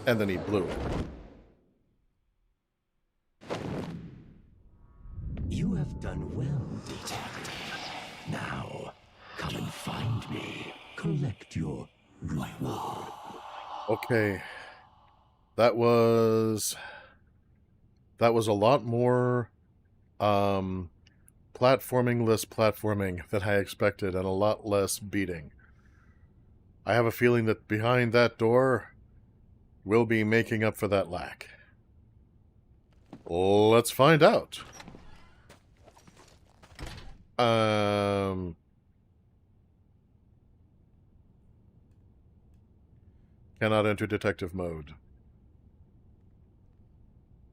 C: And then he blew it.
D: You have done well, detective. Now, come and find me. Collect your reward.
C: Okay. That was a lot more platforming-less platforming than I expected, and a lot less beating. I have a feeling that behind that door, we'll be making up for that lack. Let's find out. Cannot enter detective mode.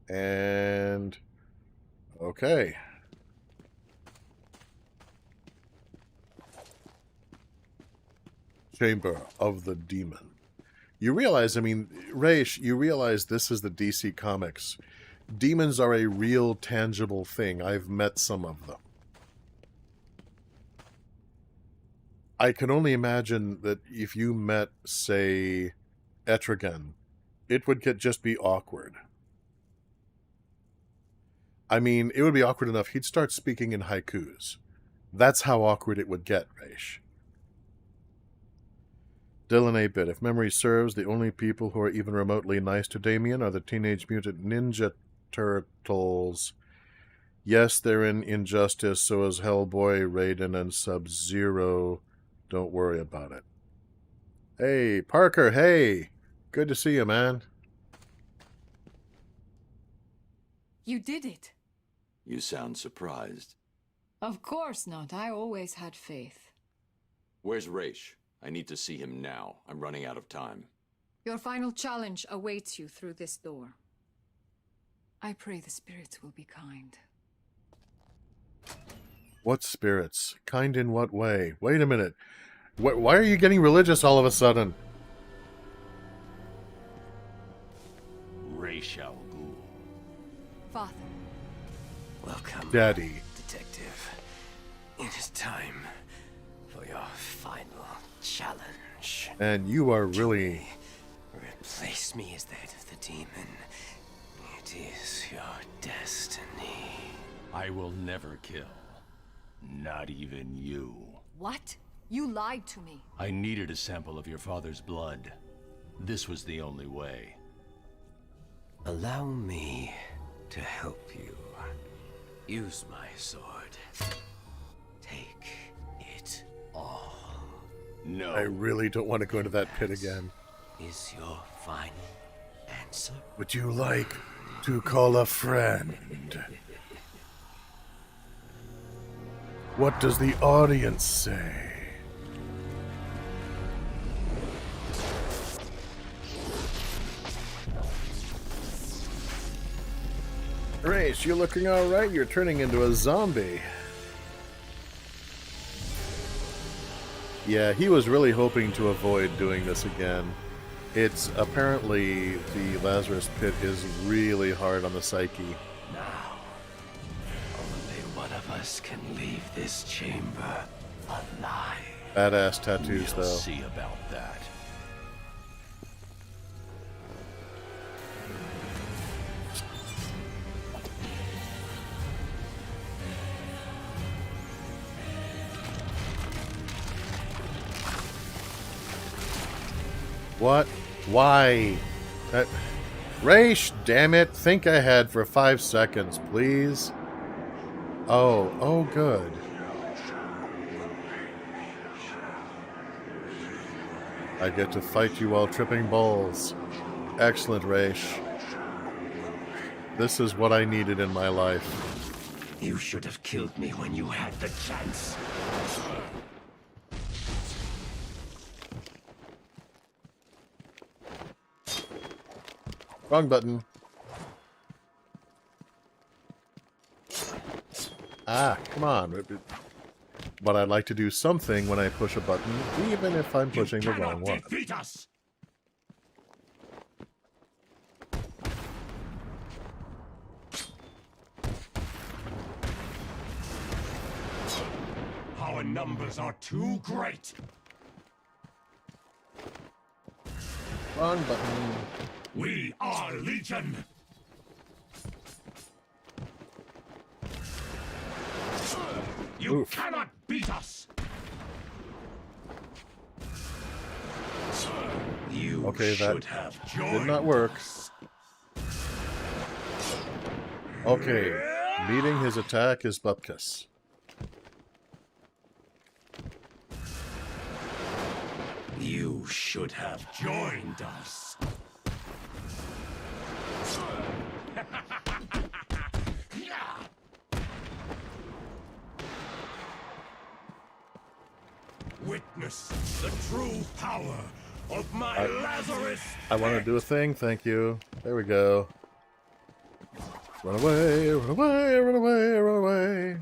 C: And okay. Chamber of the Demon. You realize, I mean, Raish, you realize this is the DC Comics. Demons are a real, tangible thing. I've met some of them. I can only imagine that if you met, say, Etrigan, it would just be awkward. I mean, it would be awkward enough. He'd start speaking in haikus. That's how awkward it would get, Raish. Dylan a bit. If memory serves, the only people who are even remotely nice to Damien are the Teenage Mutant Ninja Turtles. Yes, they're in Injustice, so is Hellboy, Raiden, and Sub-Zero. Don't worry about it. Hey, Parker, hey! Good to see you, man.
F: You did it.
G: You sound surprised.
F: Of course not. I always had faith.
G: Where's Raish? I need to see him now. I'm running out of time.
F: Your final challenge awaits you through this door. I pray the spirits will be kind.
C: What spirits? Kind in what way? Wait a minute. Why are you getting religious all of a sudden?
G: Raish Al Ghul.
F: Father.
H: Welcome,
C: Daddy.
H: Detective. It is time for your final challenge.
C: And you are really...
H: Replace me as the head of the demon. It is your destiny.
G: I will never kill. Not even you.
F: What? You lied to me.
G: I needed a sample of your father's blood. This was the only way.
H: Allow me to help you. Use my sword. Take it all.
G: No.
C: I really don't want to go into that pit again.
H: Is your final answer?
C: Would you like to call a friend? What does the audience say? Race, you're looking alright. You're turning into a zombie. Yeah, he was really hoping to avoid doing this again. It's apparently the Lazarus Pit is really hard on the psyche.
H: Now, only one of us can leave this chamber alive.
C: Badass tattoos,
G: We'll
C: though.
G: see about that.
C: What? Why? That... Raish, damn it. Think ahead for 5 seconds, please. Oh, good. I get to fight you while tripping balls. Excellent, Raish. This is what I needed in my life.
H: You should have killed me when you had the chance.
C: Wrong button. Ah, come on. But I'd like to do something when I push a button, even if I'm pushing the wrong one.
H: Defeat us! Our numbers are too great.
C: Wrong button.
H: We are Legion. You
C: Oof.
H: cannot beat us. You
C: Okay, that
H: should have
C: did
H: joined
C: not work.
H: us.
C: Okay, meeting his attack is Bupkis.
H: You should have joined us. Witness the true power of my Lazarus.
C: I want to do a thing, thank you. There we go. Run away, run away, run away, run away.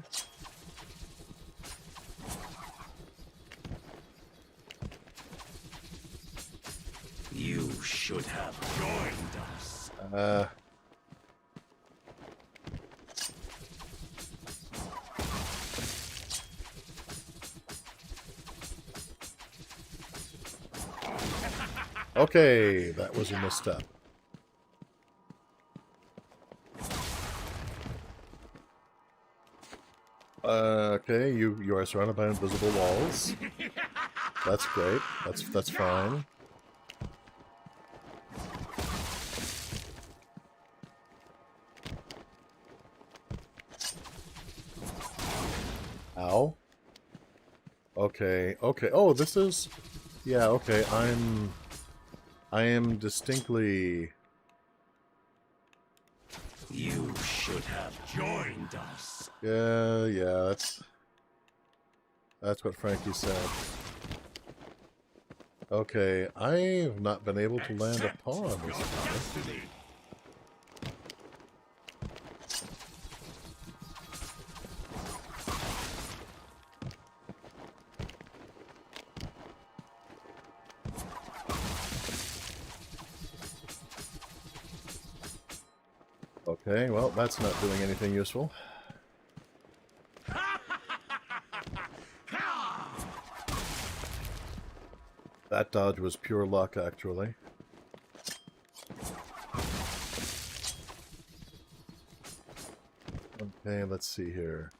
H: You should have joined us.
C: Okay, that was a misstep. Okay, you are surrounded by invisible walls. That's great. That's fine. Ow. Okay, okay. Oh, this is... Yeah, okay, I am distinctly...
H: You should have joined us.
C: Yeah, that's what Frankie said. Okay, I've not been able to land a pawn this time. Okay, well, that's not doing anything useful. That dodge was pure luck, actually. Okay, let's see here.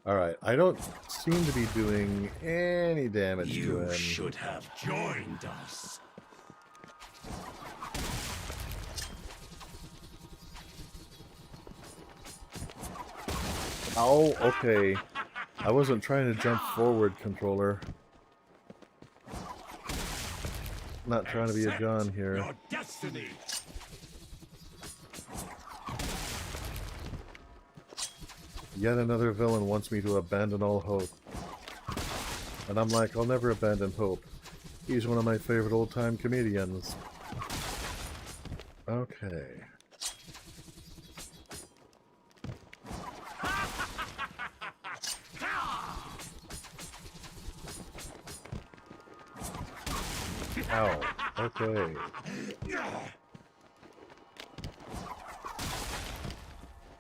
C: Alright, I don't seem to be doing any damage to him.
H: You should have joined us.
C: Oh, okay. I wasn't trying to jump forward, controller. Not trying to be a John here.
D: Your destiny.
C: Yet another villain wants me to abandon all hope. And I'm like, I'll never abandon hope. He's one of my favorite old-time comedians. Okay. Ow. Okay.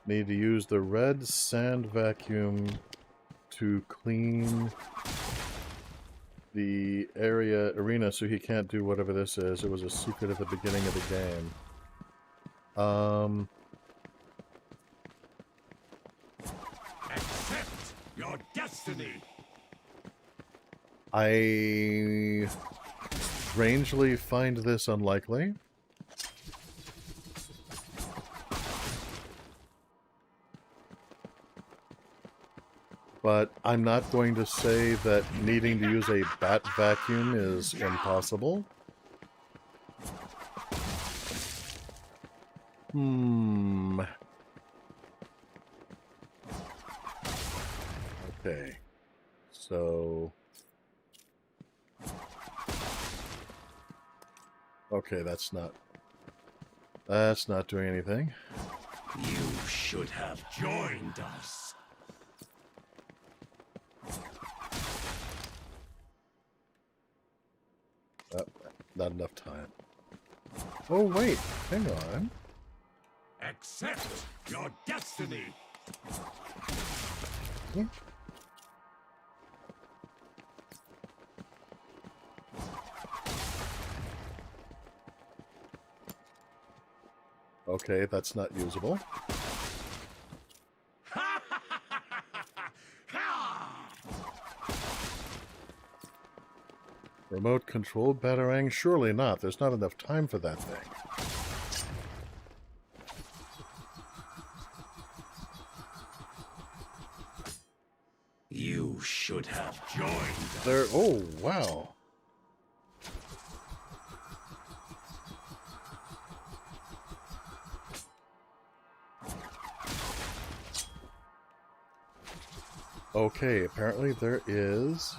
C: Need to use the red sand vacuum to clean the arena so he can't do whatever this is. It was a secret at the beginning of the game.
D: Accept your destiny.
C: I strangely find this unlikely. But I'm not going to say that needing to use a bat vacuum is impossible. Okay. So... okay, that's not doing anything.
D: You should have joined us.
C: Not enough time. Oh, wait. Hang on.
D: Accept your destiny.
C: Hmm? Okay, that's not usable. Remote controlled batarang? Surely not. There's not enough time for that thing.
D: You should have joined us.
C: There. Oh, wow. Okay, apparently there is...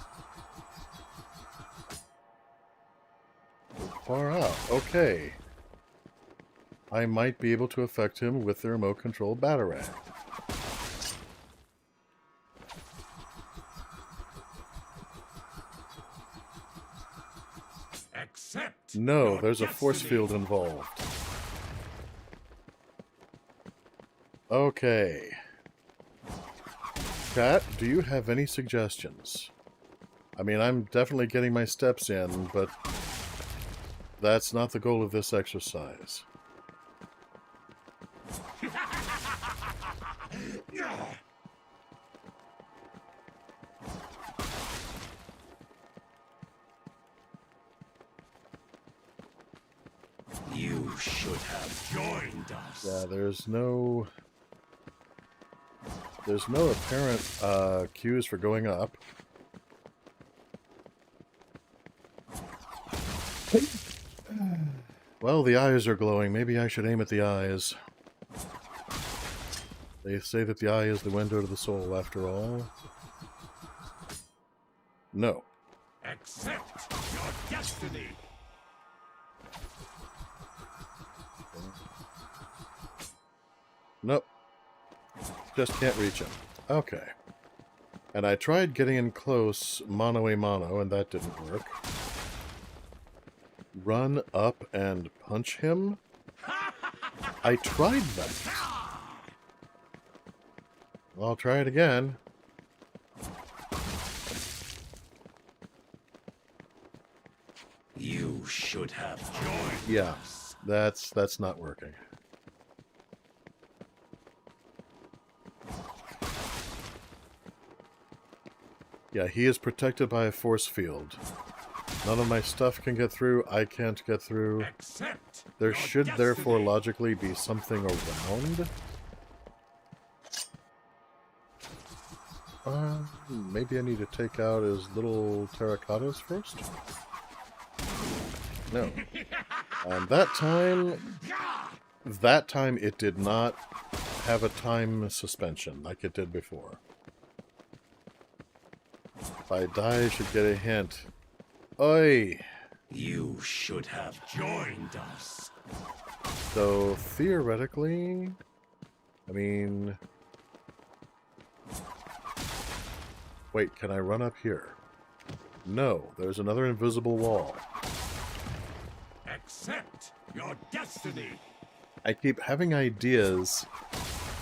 C: far out. Okay. I might be able to affect him with the remote control batarang.
D: Accept.
C: No, there's a force field involved. Okay. Cat, do you have any suggestions? I mean, I'm definitely getting my steps in, but that's not the goal of this exercise.
D: You should have joined us.
C: Yeah, there's no apparent cues for going up. Well, the eyes are glowing. Maybe I should aim at the eyes. They say that the eye is the window to the soul, after all. No.
D: Accept your destiny.
C: Nope. Just can't reach him. Okay. And I tried getting in close mano a mano, and that didn't work. Run up and punch him? I tried that. Well, I'll try it again.
D: You should have joined
C: Yeah,
D: us.
C: that's not working. Yeah, he is protected by a force field. None of my stuff can get through. I can't get through.
D: Accept
C: There
D: your
C: should therefore
D: destiny.
C: logically be something around. Maybe I need to take out his little terracottas first? No. And that time it did not have a time suspension like it did before. If I die, I should get a hint. Oi!
D: You should have joined us.
C: So, theoretically... I mean... Wait, can I run up here? No, there's another invisible wall.
D: Accept your destiny.
C: I keep having ideas,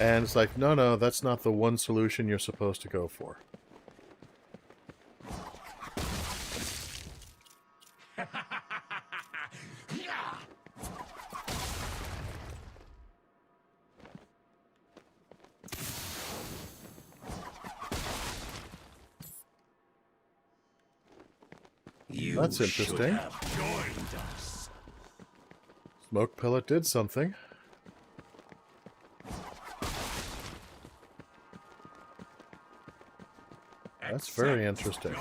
C: and it's like, no, that's not the one solution you're supposed to go for. That's interesting. Smoke pellet did something. That's very interesting.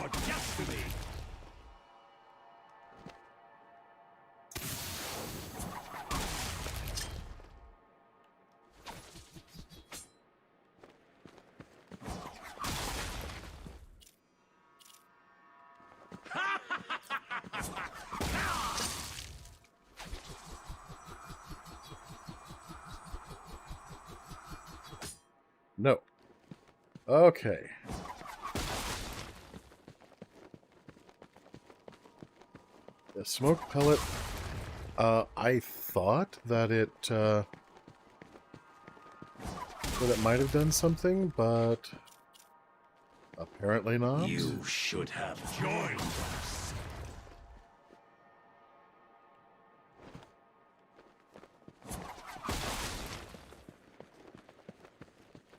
C: No. Okay. The smoke pellet, I thought that it might have done something, but apparently not.
D: You should have joined us.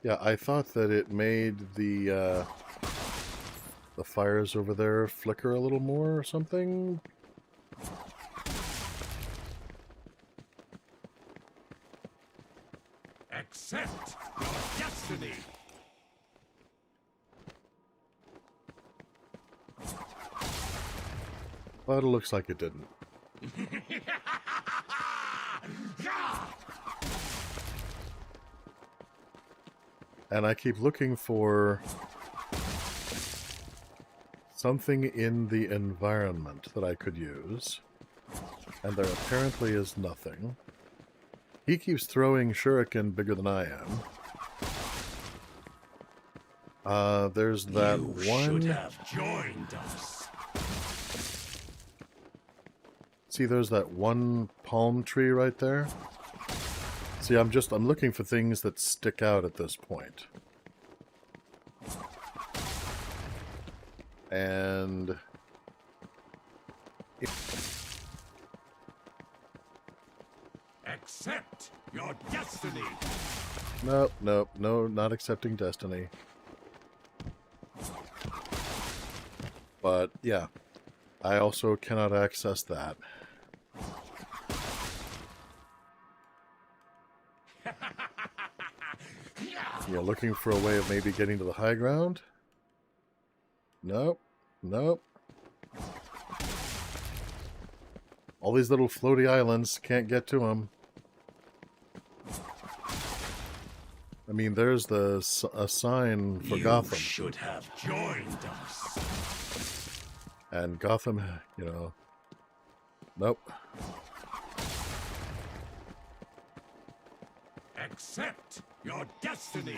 C: Yeah, I thought that it made the fires over there flicker a little more or something.
D: Accept your destiny.
C: But it looks like it didn't. And I keep looking for something in the environment that I could use. And there apparently is nothing. He keeps throwing shuriken bigger than I am. There's that
D: you
C: one...
D: should have joined us.
C: See, there's that one palm tree right there. See, I'm looking for things that stick out at this point. And...
D: Accept your destiny.
C: Nope, no, not accepting destiny. But, yeah. I also cannot access that. You're looking for a way of maybe getting to the high ground? Nope. Nope. All these little floaty islands, can't get to them. I mean, there's a sign for Gotham.
D: You should have joined us.
C: And Gotham, you know... Nope.
D: Accept your destiny.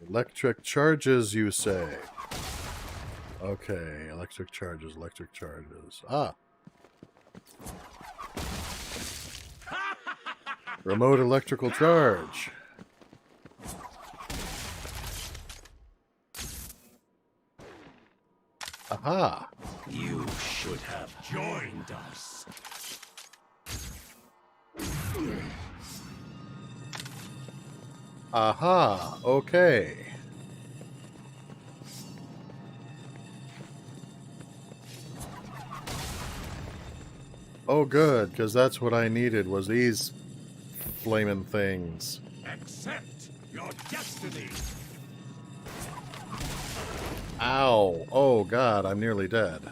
C: Electric charges, you say? Okay, electric charges, electric charges. Ah! Remote electrical charge. Aha!
D: You should have joined us.
C: Aha! Okay. Oh good, because that's what I needed, was these flaming things.
D: Accept your destiny.
C: Ow. Oh, God, I'm nearly dead.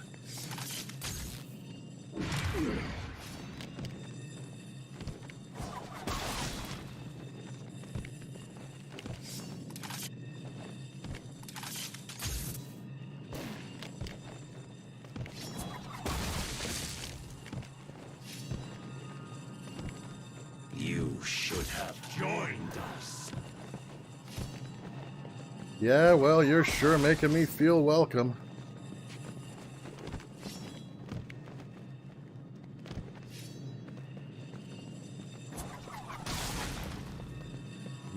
D: You should have joined us.
C: Yeah, well, you're sure making me feel welcome.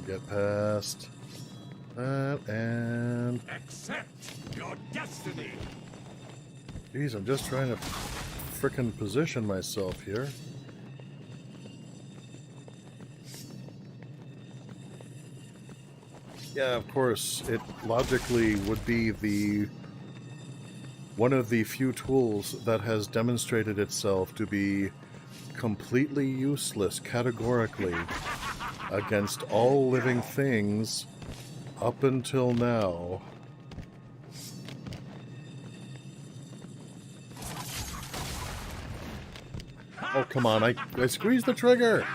C: Get past that and...
D: Accept your destiny.
C: Geez, I'm just trying to frickin' position myself here. Yeah, of course, it logically would be the one of the few tools that has demonstrated itself to be completely useless categorically against all living things up until now. Oh, come on, I squeezed the trigger!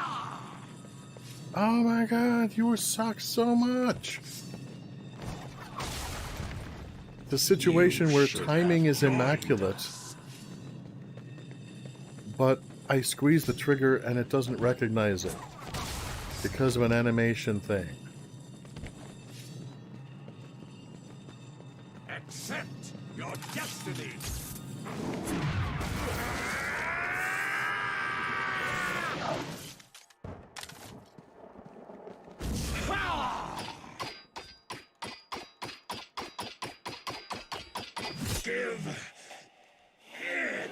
C: Oh my god, you suck so much! The situation where timing is immaculate, but I squeeze the trigger and it doesn't recognize it because of an animation thing.
D: Accept your destiny. Give in.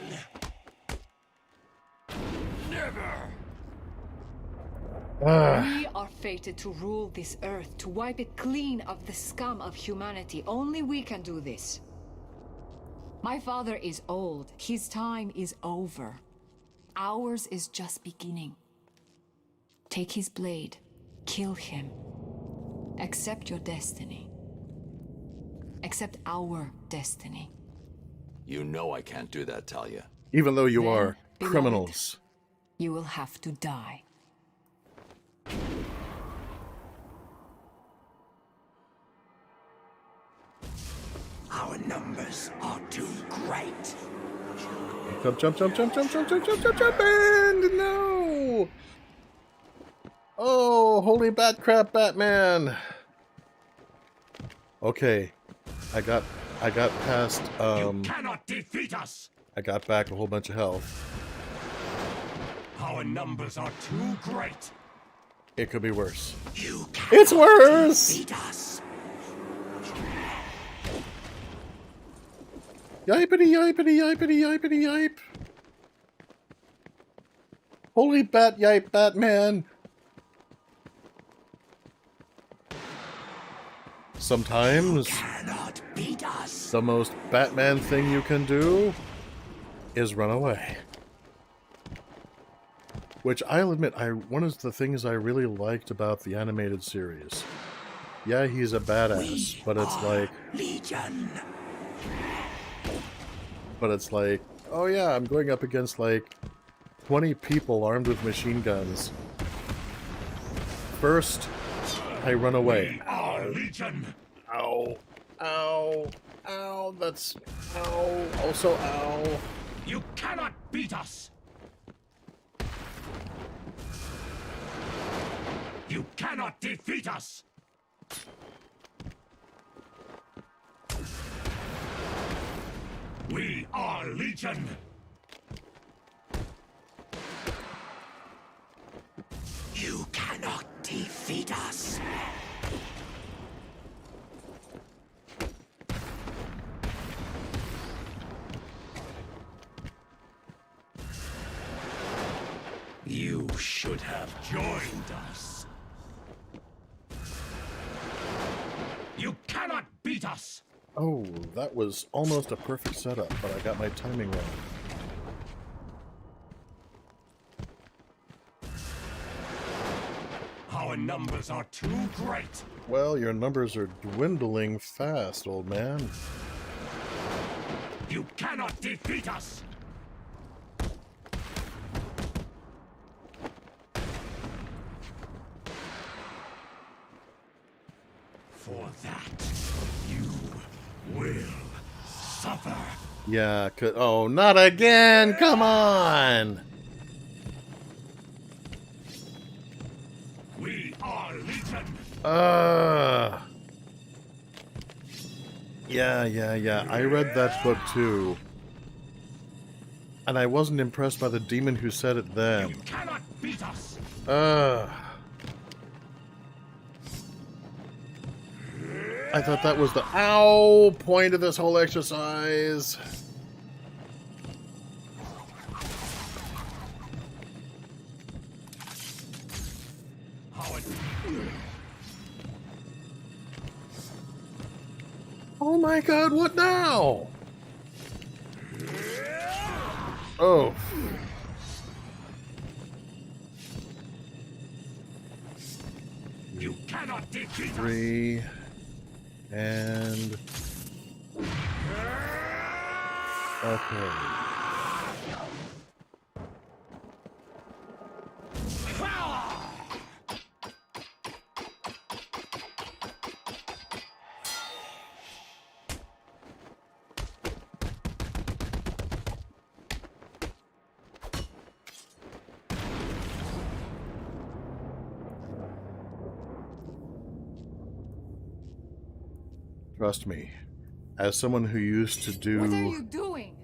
D: Never.
F: We are fated to rule this earth, to wipe it clean of the scum of humanity. Only we can do this. My father is old. His time is over. Ours is just beginning. Take his blade. Kill him. Accept your destiny. Accept our destiny.
G: You know I can't do that, Talia.
C: Even though you
F: Then,
C: are
F: beloved,
C: criminals.
F: You will have to die.
D: Our numbers are too great.
C: Jump, jump, jump, jump, jump, jump, jump, jump, jump, jump, and no! Oh, holy bat crap, Batman! Okay, I got past,
D: You cannot defeat us.
C: I got back a whole bunch of health.
D: Our numbers are too great.
C: It could be worse.
D: You
C: It's worse!
D: defeat us.
C: Yipity, yipity, yipity, yipity, yipe! Holy bat yipe, Batman! Sometimes
D: Cannot beat us.
C: the most Batman thing you can do is run away. Which I'll admit, one of the things I really liked about the animated series. Yeah, he's a badass, but it's like...
D: Legion.
C: But it's like, oh yeah, I'm going up against like 20 people armed with machine guns. First, I run away.
D: Our Legion.
C: Ow. Ow. Ow. That's... Ow. Also, ow.
D: You cannot beat us. You cannot defeat us. We are Legion. You cannot defeat us. You should have joined us. You cannot beat us.
C: Oh, that was almost a perfect setup, but I got my timing wrong.
D: Our numbers are too great.
C: Well, your numbers are dwindling fast, old man.
D: You cannot defeat us! For that, you will suffer.
C: Yeah, oh, not again! Come on!
D: We are Legion.
C: Yeah. I read that book too. And I wasn't impressed by the demon who said it then.
D: You cannot beat us.
C: I thought that was the point of this whole exercise. Oh my god, what now? Oh.
D: You cannot defeat us.
C: 3 and okay. Trust me, as someone who used to do
F: What are you doing?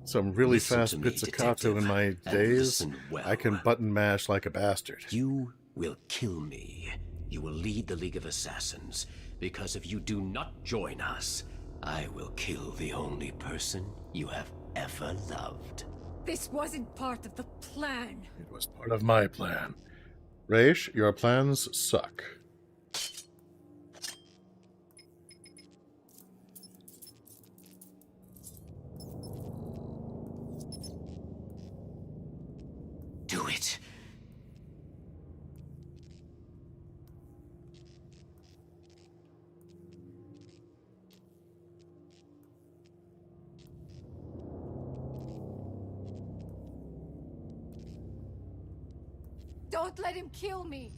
C: some really
H: Listen
C: fast
H: to me,
C: pizzicato in
H: detective,
C: my
H: and
C: days,
H: listen well.
C: I can button mash like a bastard.
H: You will kill me. You will lead the League of Assassins. Because if you do not join us, I will kill the only person you have ever loved.
F: This wasn't part of the plan.
C: It was part of my plan. Raish, your plans suck.
H: Do it.
F: Don't let him kill me.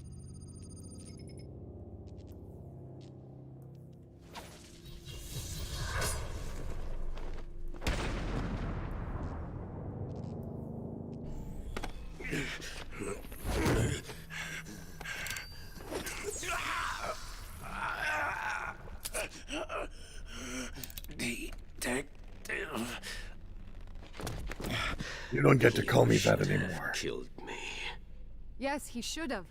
H: Detective.
C: You don't get to call me that anymore.
H: Killed me.
F: Yes, he should have.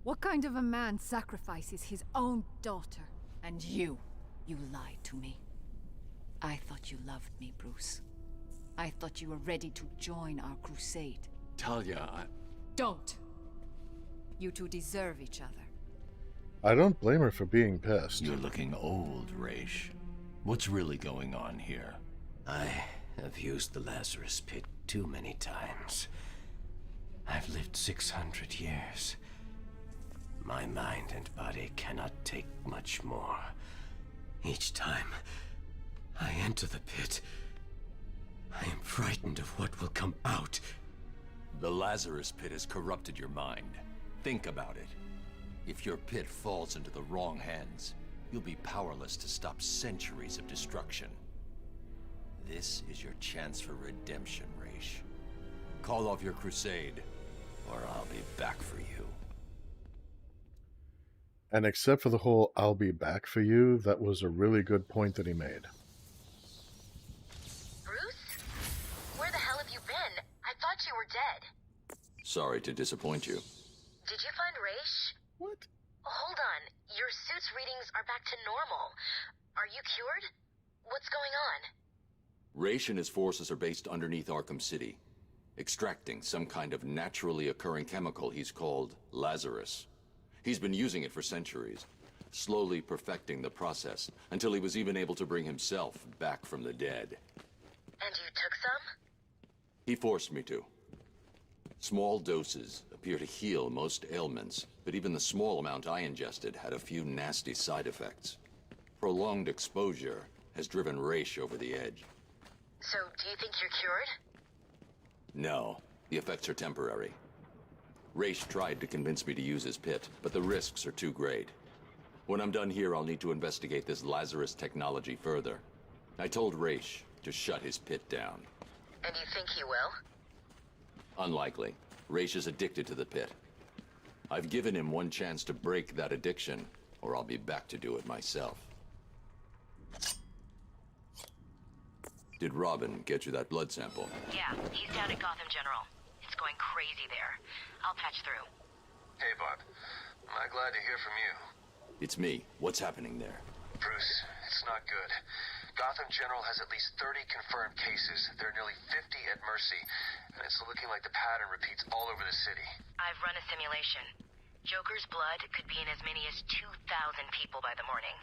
F: What kind of a man sacrifices his own daughter? And you lied to me. I thought you loved me, Bruce. I thought you were ready to join our crusade.
G: Talia,
F: Don't. You two deserve each other.
C: I don't blame her for being pissed.
I: You're looking old, Raish. What's really going on here?
H: I have used the Lazarus Pit too many times. I've lived 600 years. My mind and body cannot take much more. Each time I enter the pit, I am frightened of what will come out.
G: the Lazarus Pit has corrupted your mind. Think about it. If your pit falls into the wrong hands, you'll be powerless to stop centuries of destruction. This is your chance for redemption, Raish. Call off your crusade, or I'll be back for you.
C: And except for the whole "I'll be back for you," that was a really good point that he made.
J: Bruce? Where the hell have you been? I thought you were dead.
G: Sorry to disappoint you.
J: Did you find Raish?
C: What?
J: Hold on. Your suit's readings are back to normal. Are you cured? What's going on?
G: Raish and his forces are based underneath Arkham City, extracting some kind of naturally occurring chemical he's called Lazarus. He's been using it for centuries, slowly perfecting the process, until he was even able to bring himself back from the dead.
J: And you took some?
G: He forced me to. Small doses appear to heal most ailments, but even the small amount I ingested had a few nasty side effects. Prolonged exposure has driven Raish over the edge.
J: So, do you think you're cured?
G: No, the effects are temporary. Raish tried to convince me to use his pit, but the risks are too great. When I'm done here, I'll need to investigate this Lazarus technology further. I told Raish to shut his pit down.
J: And you think he will?
G: Unlikely. Raish is addicted to the pit. I've given him one chance to break that addiction, or I'll be back to do it myself. Did Robin get you that blood sample?
J: Yeah, he's down at Gotham General. It's going crazy there. I'll patch through.
K: Hey, Bud. I'm glad to hear from you.
G: It's me. What's happening there?
K: Bruce, it's not good. Gotham General has at least 30 confirmed cases. There are nearly 50 at Mercy, and it's looking like the pattern repeats all over the city.
J: I've run a simulation. Joker's blood could be in as many as 2,000 people by the morning.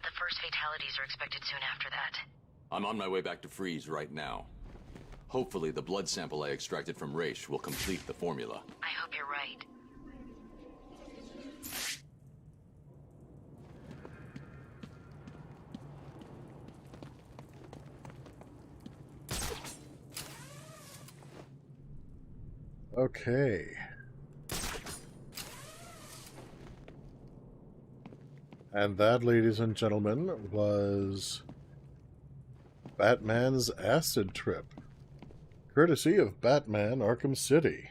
J: The first fatalities are expected soon after that.
G: I'm on my way back to Freeze right now. Hopefully the blood sample I extracted from Raish will complete the formula.
J: I hope you're right.
C: Okay. And that, ladies and gentlemen, was Batman's acid trip, courtesy of Batman Arkham City.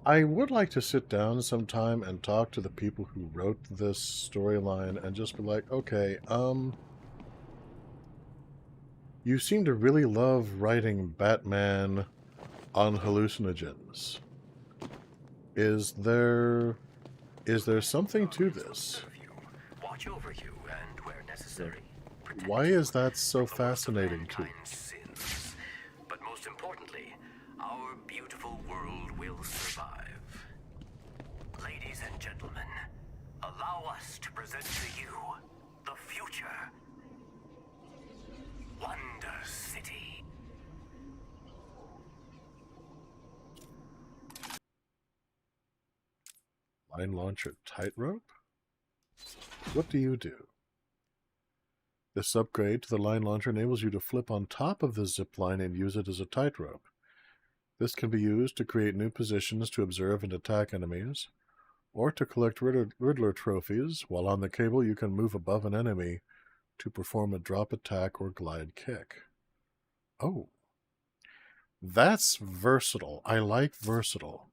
C: I would like to sit down sometime and talk to the people who wrote this storyline and just be like, okay, you seem to really love writing Batman on hallucinogens. Is there something to this?
H: Watch over you and where necessary.
C: Why is that so fascinating to you?
H: Sins. But most importantly, our beautiful world will survive. Ladies and gentlemen, allow us to present to you the future. Wonder City.
C: Line launcher tightrope? What do you do? This upgrade to the line launcher enables you to flip on top of the zip line and use it as a tightrope. This can be used to create new positions to observe and attack enemies, or to collect Riddler trophies. While on the cable, you can move above an enemy to perform a drop attack or glide kick. Oh. That's versatile. I like versatile.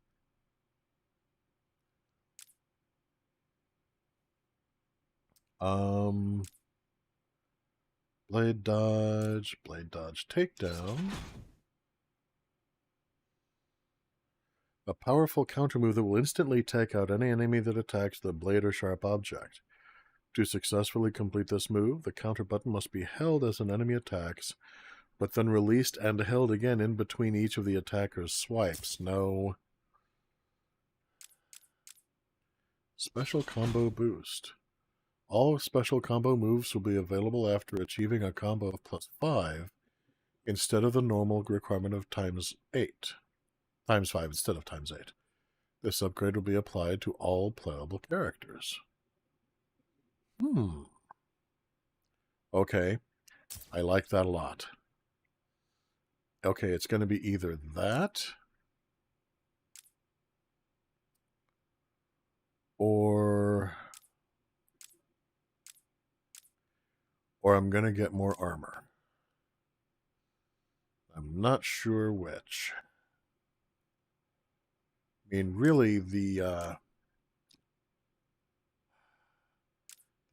C: Blade dodge, takedown. A powerful counter move that will instantly take out any enemy that attacks the blade or sharp object. To successfully complete this move, the counter button must be held as an enemy attacks, but then released and held again in between each of the attacker's swipes. No. Special combo boost. All special combo moves will be available after achieving a combo of +5 instead of the normal requirement of times 5 instead of times 8. This upgrade will be applied to all playable characters. Okay. I like that a lot. Okay, it's going to be either that or I'm going to get more armor. I'm not sure which. I mean, really, the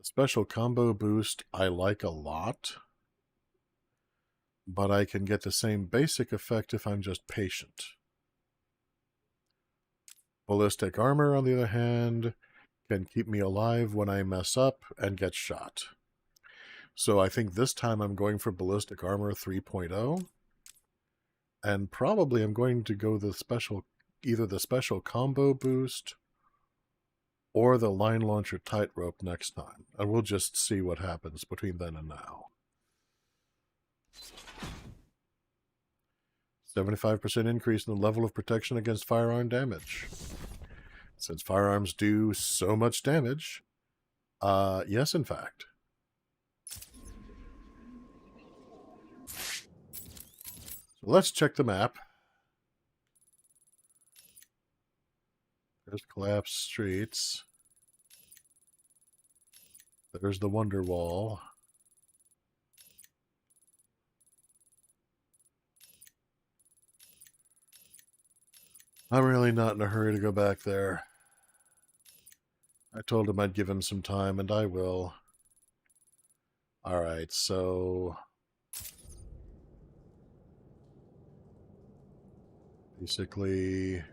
C: special combo boost I like a lot, but I can get the same basic effect if I'm just patient. Ballistic armor, on the other hand, can keep me alive when I mess up and get shot. So I think this time I'm going for Ballistic Armor 3.0. And probably I'm going to go either the special combo boost or the line launcher tightrope next time. And we'll just see what happens between then and now. 75% increase in the level of protection against firearm damage. Since firearms do so much damage, yes, in fact. So let's check the map. There's collapsed streets. There's the Wonder Wall. I'm really not in a hurry to go back there. I told him I'd give him some time, and I will. Alright, so... basically...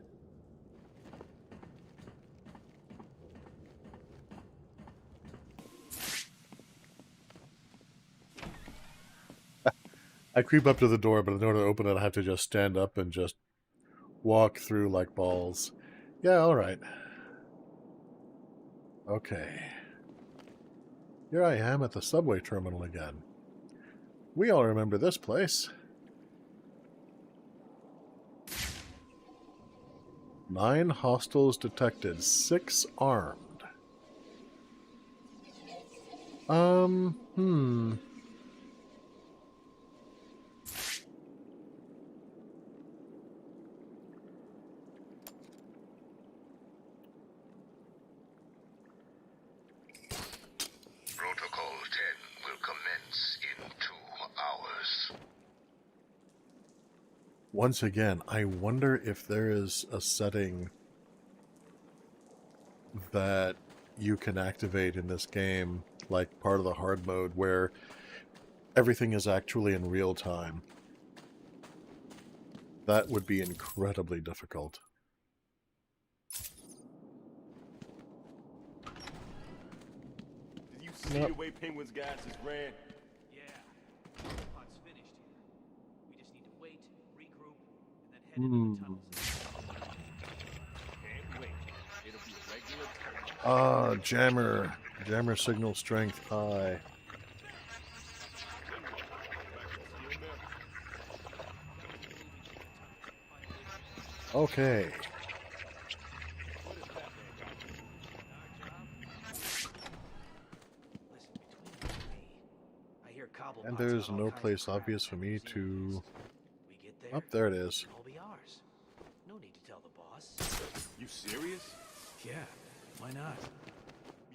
C: I creep up to the door, but in order to open it, I have to just stand up and just walk through like balls. Yeah, alright. Okay. Here I am at the subway terminal again. We all remember this place. 9 hostiles detected, 6 armed.
K: Protocol 10 will commence in 2 hours.
C: Once again, I wonder if there is a setting that you can activate in this game, like part of the hard mode, where everything is actually in real time. That would be incredibly difficult.
L: Did you see the way Penguin's gas is ran?
M: Yeah. Pot's finished here. We just need to wait, regroup, and then head into the tunnels.
L: Can't wait. It'll be a regular turn.
C: Jammer. Jammer signal strength high. Okay. And there's no place obvious for me to... Oh, there it is.
M: It'll be ours. No need to tell the boss.
L: You serious?
M: Yeah, why not?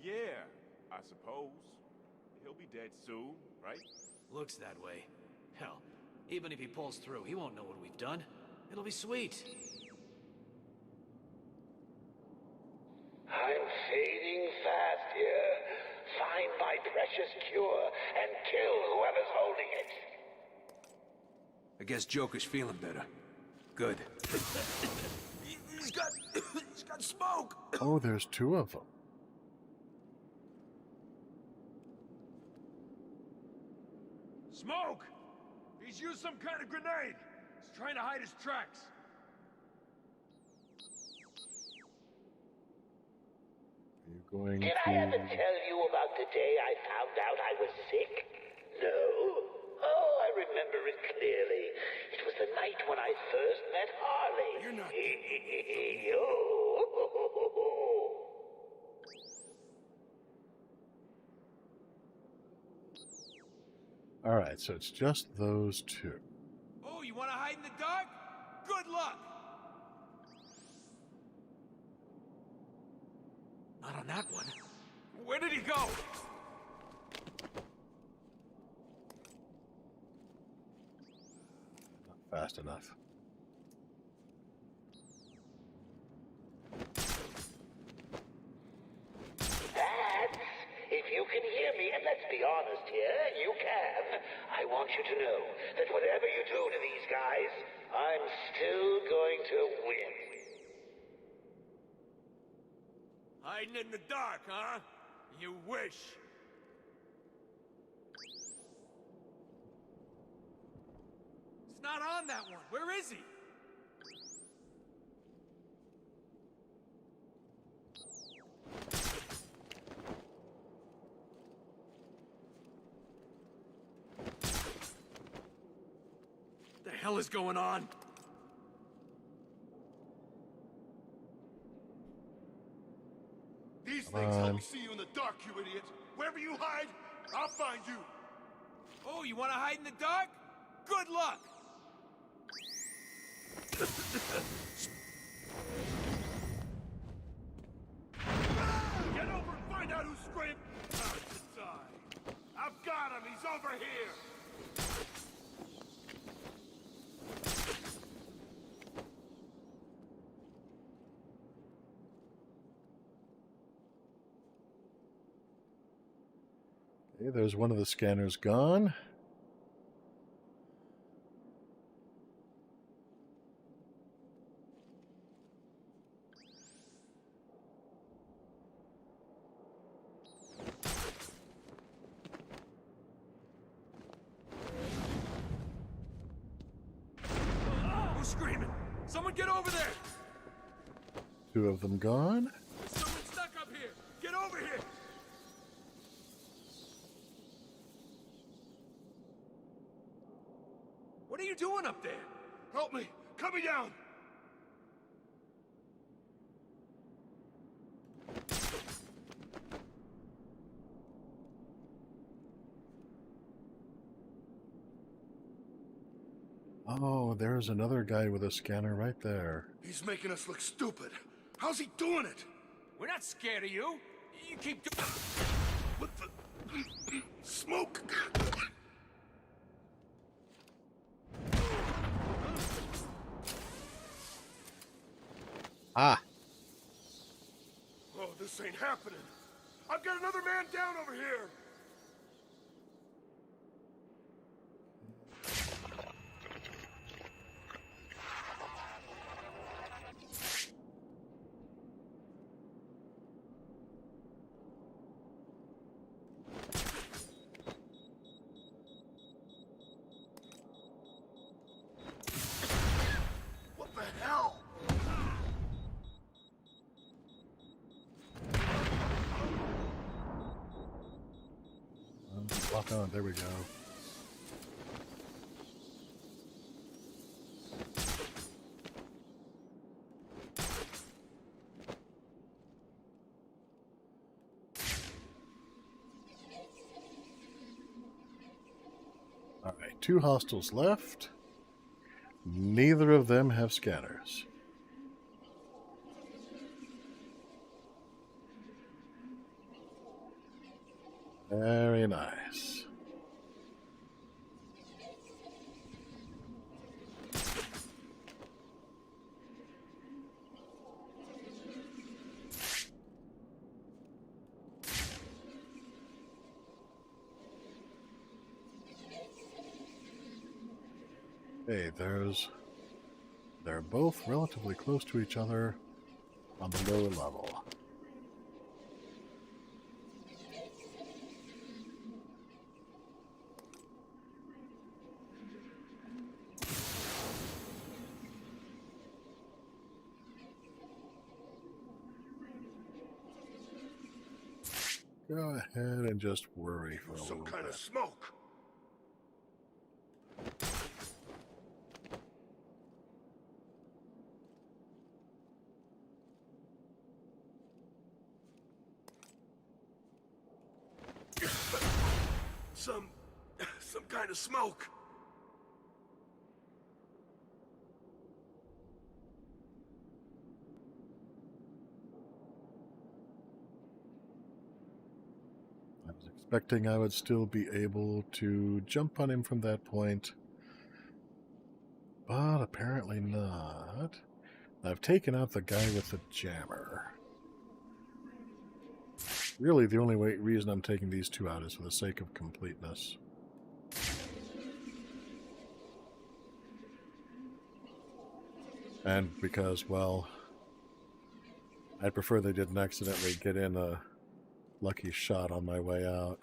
L: Yeah, I suppose. He'll be dead soon, right?
M: Looks that way. Hell, even if he pulls through, he won't know what we've done. It'll be sweet.
B: I'm fading fast here. Find my precious cure and kill whoever's holding it.
M: I guess Joker's feeling better. Good. He's got smoke!
C: Oh, there's 2 of them.
L: Smoke! He's used some kind of grenade. He's trying to hide his tracks.
C: Are you going
B: Did
C: to...
B: I ever tell you about the day I found out I was sick? No? Oh, I remember it clearly. It was the night when I first met Harley.
L: You're not...
C: Alright, so it's just those 2.
M: Oh, you want to hide in the dark? Good luck! Not on that one. Where did he go?
C: Not fast enough.
B: That's... If you can hear me, and let's be honest here, you can. I want you to know that whatever you do to these guys, I'm still going to win.
L: Hiding in the dark, huh? You wish.
M: It's not on that one. Where is he? What the hell is going on?
N: things help me see you in the dark, you idiot. Wherever you hide, I'll find you.
M: Oh, you want to hide in the dark? Good luck.
N: Get over and find out who screamed. Out to die. I've got him. He's over here.
C: Okay, there's one of the scanners gone.
M: Who's screaming? Someone get over there!
C: Two of them gone.
M: There's someone stuck up here! Get over here! What are you doing up there?
N: Help me. Cut me down.
C: Oh, there's another guy with a scanner right there.
N: He's making us look stupid. How's he doing it?
M: We're not scared of you. You keep doing...
N: What the... Smoke!
C: Ah!
N: Oh, this ain't happening. I've got another man down over here. What the hell?
C: Lock on, there we go. Alright, 2 hostiles left. Neither of them have scanners. Very nice. Okay, they're both relatively close to each other on the lower level. Go ahead and just worry for a little
N: Some kind
C: bit.
N: of smoke. Some kind of smoke.
C: I was expecting I would still be able to jump on him from that point, but apparently not. I've taken out the guy with the jammer. Really, the only reason I'm taking these two out is for the sake of completeness. And because, well, I'd prefer they didn't accidentally get in a lucky shot on my way out.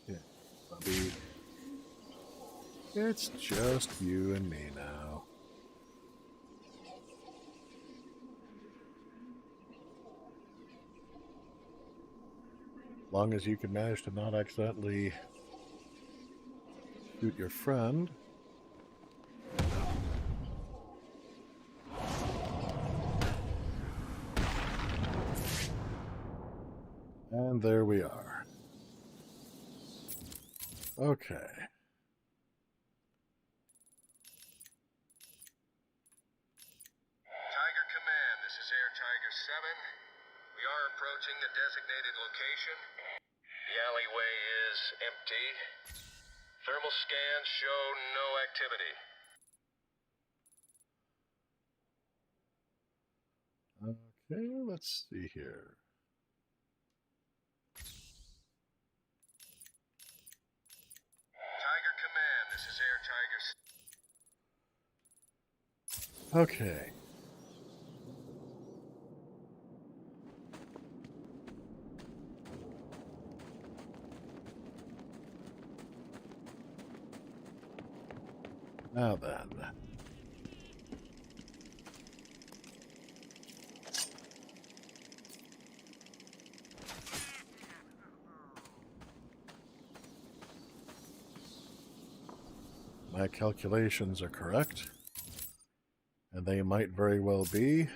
C: Okay, Bubby. It's just you and me now. long as you can manage to not accidentally shoot your friend. And there we are. Okay.
K: Tiger Command, this is Air Tiger 7. We are approaching the designated location. The alleyway is empty. Thermal scans show no activity.
C: Okay, let's see here.
K: Tiger Command, this is Air Tiger.
C: Okay. Now then. My calculations are correct, and they might very well be.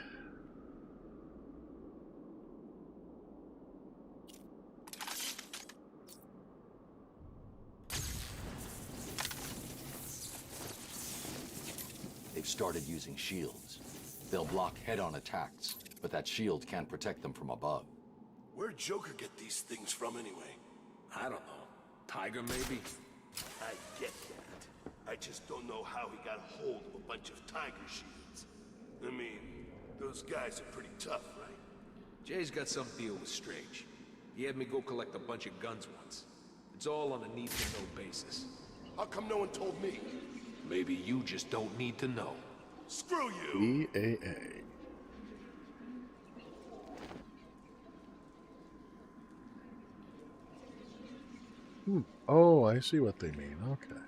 G: They've started using shields. They'll block head-on attacks, but that shield can't protect them from above.
N: Where'd Joker get these things from anyway?
O: I don't know. Tiger, maybe?
N: I get that. I just don't know how he got hold of a bunch of tiger shields. I mean, those guys are pretty tough, right?
O: Jay's got some deal with Strange. He had me go collect a bunch of guns once. It's all on a need-to-know basis.
N: How come no one told me?
O: Maybe you just don't need to know.
N: Screw you!
C: EAA. Oh, I see what they mean. Okay.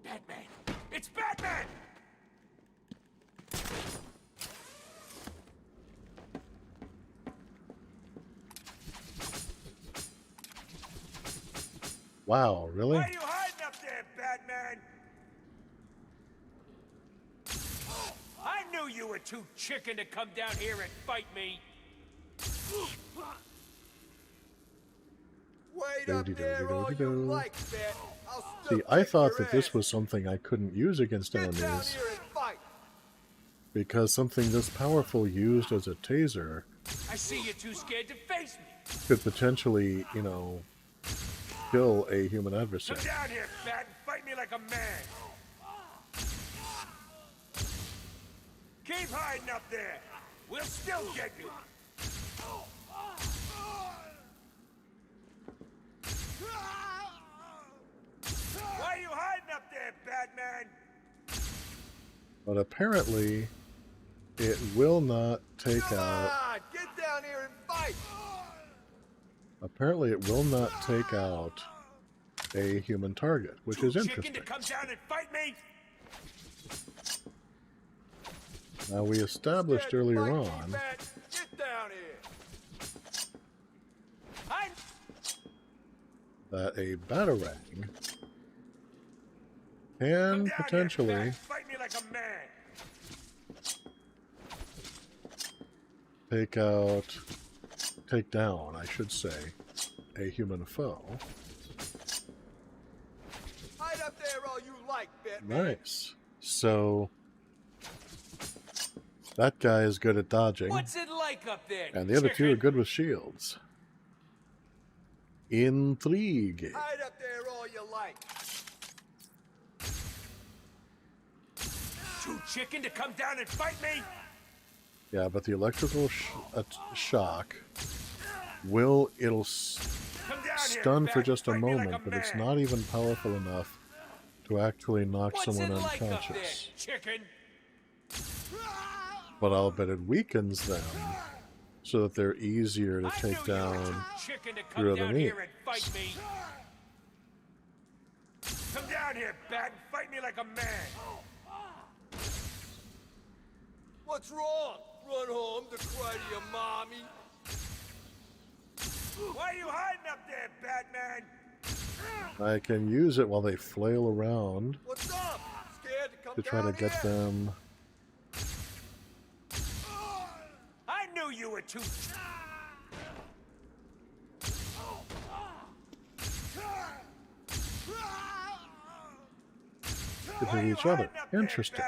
N: Batman! It's Batman!
C: Wow, really?
N: Why are you hiding up there, Batman? I knew you were too chicken to come down here and fight me.
P: Wait up there all you like, Bat. I'll still
C: See, I
P: kick
C: thought
P: your
C: that this
P: ass.
C: was something I couldn't use against
P: Get down
C: enemies,
P: here and fight.
C: because something this powerful used as a taser
N: I see you're too scared to face me.
C: could potentially, you know, kill a human
N: Come
C: adversary.
N: down here, Bat, and fight me like a man. Keep hiding up there. We'll still get you. Why are you hiding up there, Batman?
C: But apparently, it will not take
P: Come
C: out...
P: on, get down here and fight.
C: Apparently, it will not take out a human target, which is
N: Chicken
C: interesting.
N: to come down and fight me?
C: Now, we established earlier
P: Fight me,
C: on
P: Bat. Get down here.
C: that a Batarang can potentially
N: Fight me like a man.
C: take down, I should say, a human foe.
P: Hide up there all you like, Batman.
C: Nice. So that guy is good at dodging,
N: What's it like up there?
C: and the other two are
N: chicken?
C: good with shields. Intrigue.
P: Hide up there all you like.
N: Too chicken to come down and fight me?
C: Yeah, but the electrical shock it'll stun for just a moment, but it's not even powerful enough to actually knock
N: What's
C: someone
N: it like up there,
C: unconscious.
N: chicken?
C: but I'll bet it weakens them so that they're easier to take down through other means.
K: Come down here, Bat, and fight me like a man!
N: What's wrong? Run home to cry to your mommy?
K: Why are you hiding up there, Batman?
C: I can use it while they flail around.
N: What's up? Scared to come
C: to try to get them.
K: I knew you were too.
C: To hit each other. Interesting.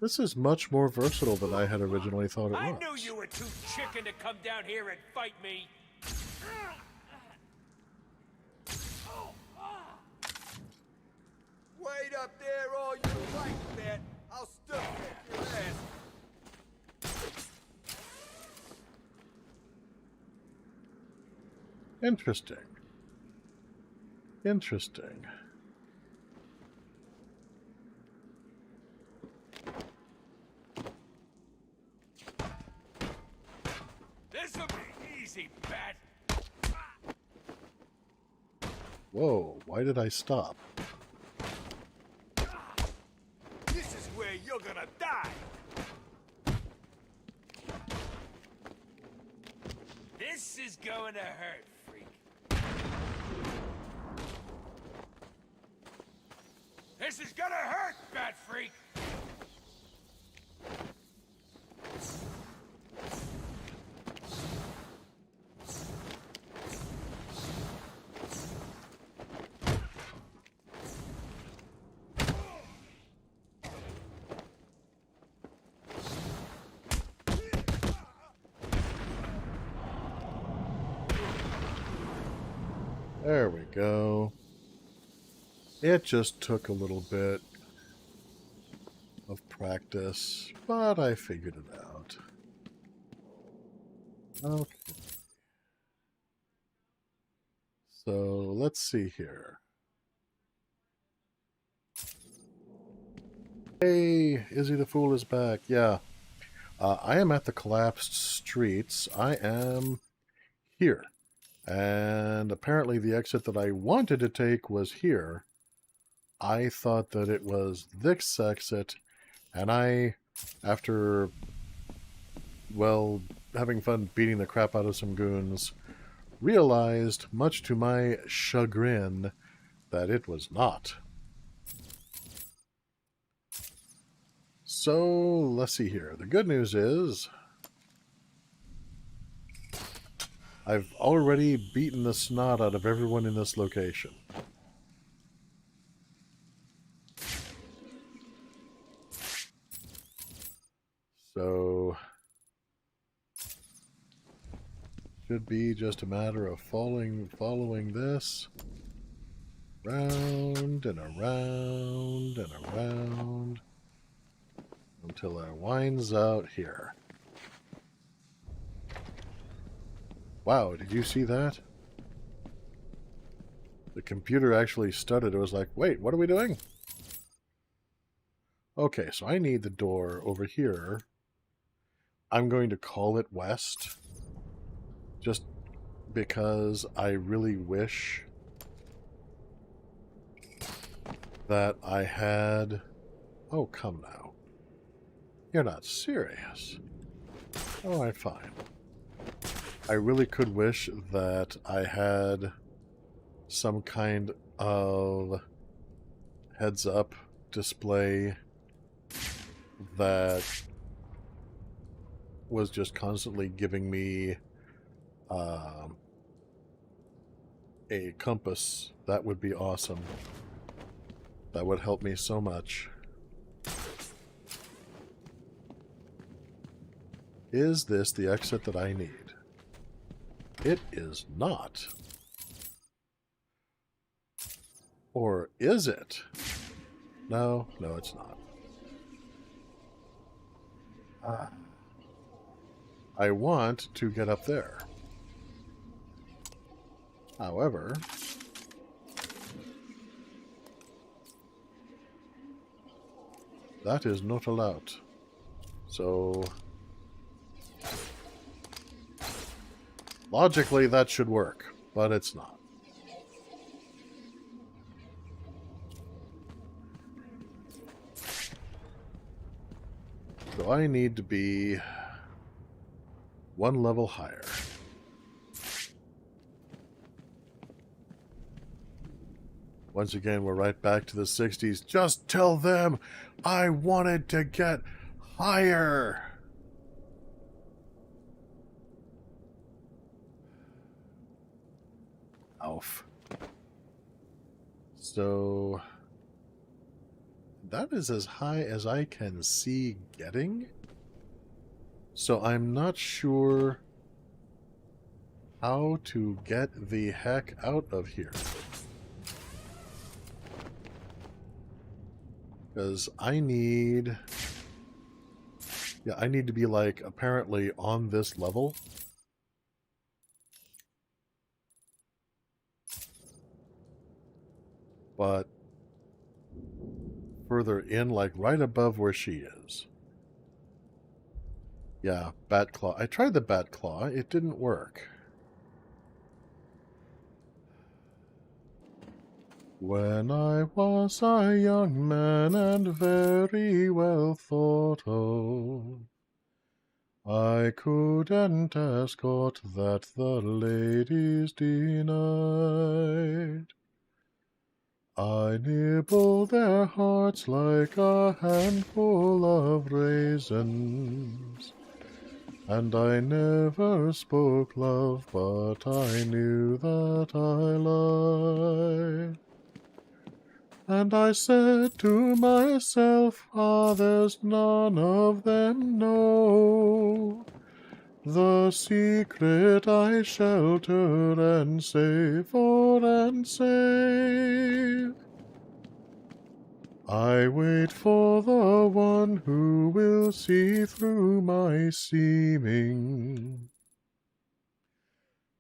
C: This is much more versatile than I had originally thought it was.
K: I knew you were too chicken to come down here and fight me.
N: Wait up there all you like, Bat. I'll still kick your ass.
C: Interesting. Interesting.
K: This'll be easy, Bat.
C: Whoa, why did I stop?
K: This is where you're gonna die. This is going to hurt, freak. This is gonna hurt, Bat Freak.
C: There we go. It just took a little bit of practice, but I figured it out. Okay. So let's see here. Hey, Izzy the Fool is back. Yeah. I am at the collapsed streets. I am here. And apparently the exit that I wanted to take was here. I thought that it was this exit, and I, after, well, having fun beating the crap out of some goons, realized, much to my chagrin, that it was not. So, let's see here. The good news is I've already beaten the snot out of everyone in this location. So, should be just a matter of following this round and around and around until it winds out here. Wow, did you see that? The computer actually stuttered. It was like, wait, what are we doing? Okay, so I need the door over here. I'm going to call it west. Just because I really wish that I had... Oh, come now. You're not serious. Alright, fine. I really could wish that I had some kind of heads-up display that was just constantly giving me a compass. That would be awesome. That would help me so much. Is this the exit that I need? It is not. Or is it? No, no, it's not. I want to get up there. However, that is not allowed. So logically that should work, but it's not. So I need to be one level higher. Once again, we're right back to the 60s. Just tell them I wanted to get higher. Oof. So that is as high as I can see getting. So I'm not sure how to get the heck out of here. Because I need... Yeah, I need to be, like, apparently on this level. But further in, like, right above where she is. Yeah, bat claw. I tried the bat claw. It didn't work. When I was a young man and very well thought of, I couldn't ask aught that the ladies denied. I nibbled their hearts like a handful of raisins, and I never spoke love, but I knew that I lied. And I said to myself, ah, there's none of them know the secret I shelter and save for and save. I wait for the one who will see through my seeming,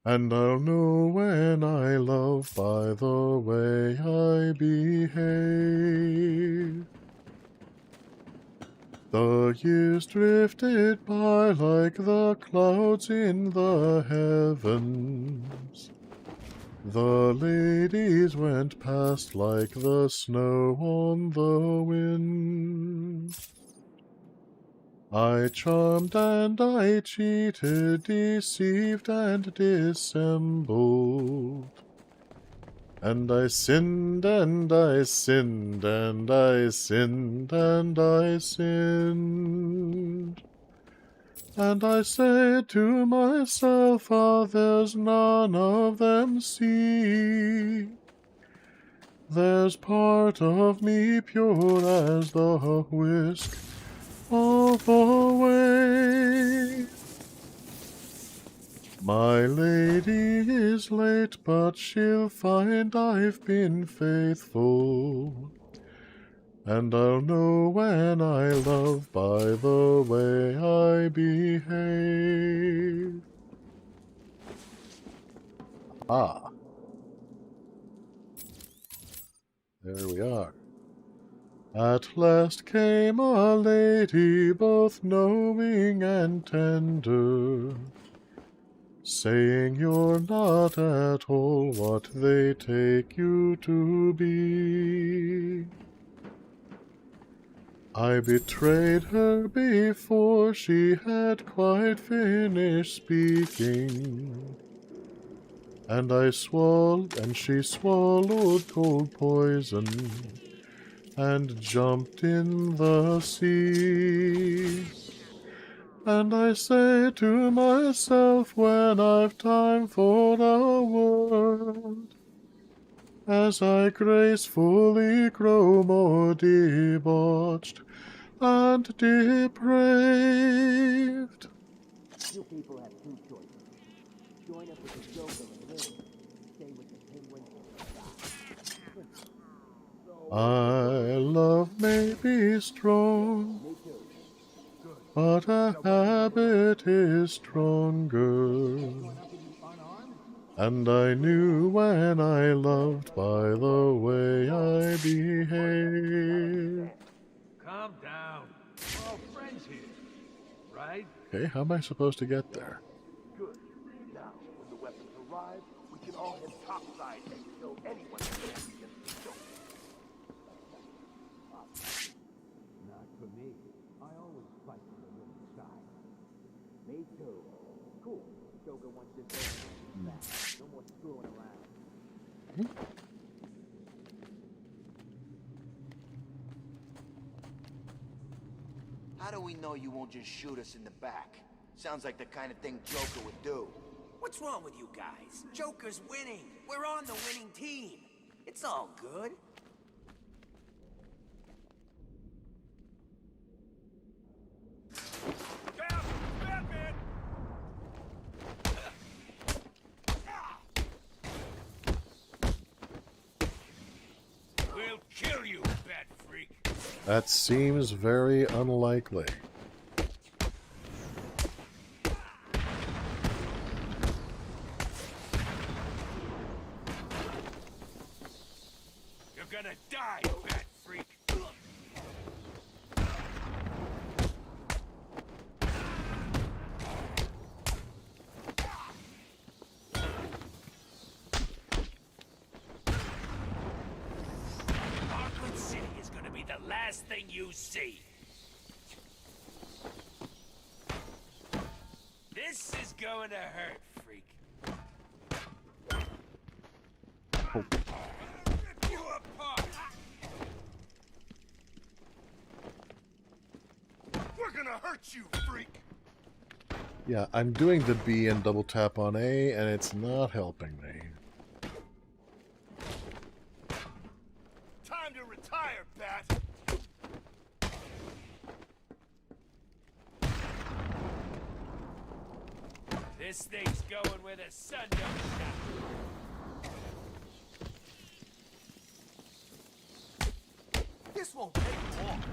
C: and I'll know when I love by the way I behave. The years drifted by like the clouds in the heavens. The ladies went past like the snow on the wind. I charmed and I cheated, deceived and dissembled. And I sinned and I sinned and I sinned and I sinned. And I said to myself, ah, there's none of them see. There's part of me pure as the whisk of a wave. My lady is late, but she'll find I've been faithful. And I'll know when I love by the way I behave. Ah. There we are. At last came a lady, both knowing and tender, saying you're not at all what they take you to be. I betrayed her before she had quite finished speaking, and she swallowed cold poison and jumped in the seas. And I say to myself when I've time for a word, as I gracefully grow more debauched and depraved.
Q: You people have two choices. Join up with the Joker and live, stay with the Penguin and die.
C: My love may be strong, but a habit is stronger. And I knew when I loved by the way I behaved.
O: Calm down. We're all friends here.
C: Okay, how am I supposed to get there?
N: Good. Now, when the weapons arrive, we can all head topside and kill anyone who stands against the Joker.
Q: Not for me. I always fight for the winning side. Me too. Cool. Joker wants this over back. No more screwing around.
B: How do we know you won't just shoot us in the back? Sounds like the kind of thing Joker would do.
R: What's wrong with you guys? Joker's winning. We're on the winning team. It's all good.
L: Batman!
N: We'll kill you, bat freak.
C: That seems very unlikely.
N: You're gonna die, bat freak.
R: Arkham City is gonna be the last thing you see. This is going to hurt, freak.
N: Rip you apart. We're gonna hurt you, freak.
C: Yeah, I'm doing the B and double tap on A, and it's not helping me.
N: Time to retire, bat.
R: This thing's going where the sun don't shine.
B: This won't take long.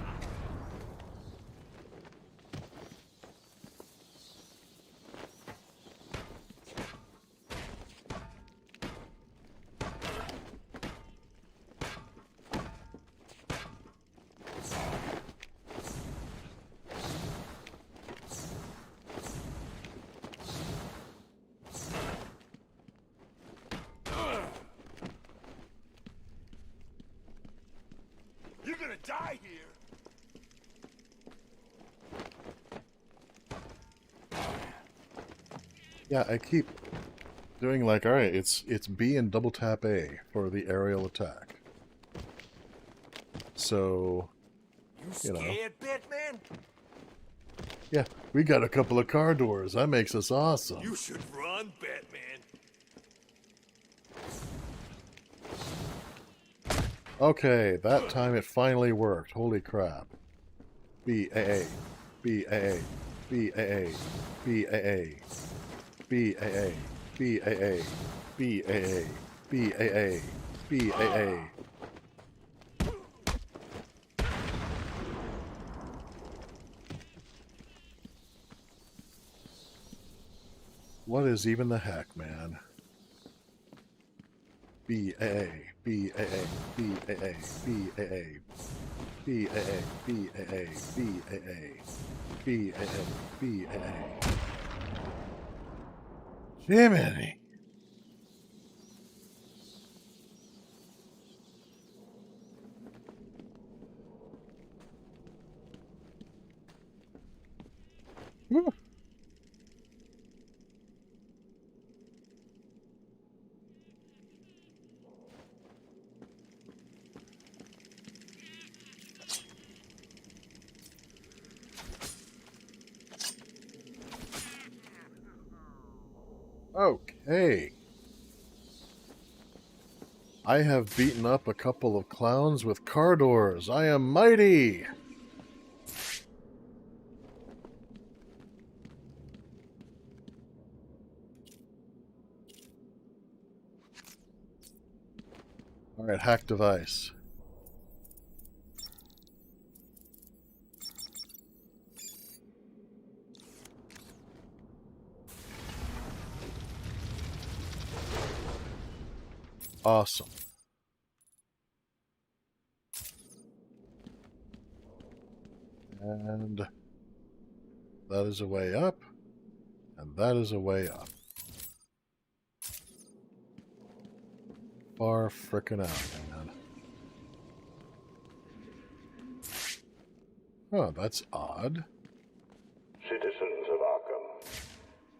N: You're gonna die here.
C: Yeah, I keep doing like, alright, it's B and double tap A for the aerial attack. So, you know.
R: Scared, Batman?
C: Yeah, we got a couple of car doors. That makes us awesome.
N: You should run, Batman.
C: Okay, that time it finally worked. Holy crap. B-A-A. B-A-A. B-A-A. B-A-A. B-A-A. B-A-A. B-A-A. B-A-A. B-A-A. What is even the heck, man? B-A-A. B-A-A. B-A-A. B-A-A. B-A-A. B-A-A. B-A-A. B-A-A. B-A-A. Jiminy! Woo. Okay. I have beaten up a couple of clowns with car doors. I am mighty! Alright, hack device. Awesome. And That is a way up. And that is a way up. Far frickin' out, man. Oh, that's odd.
S: Citizens of Arkham,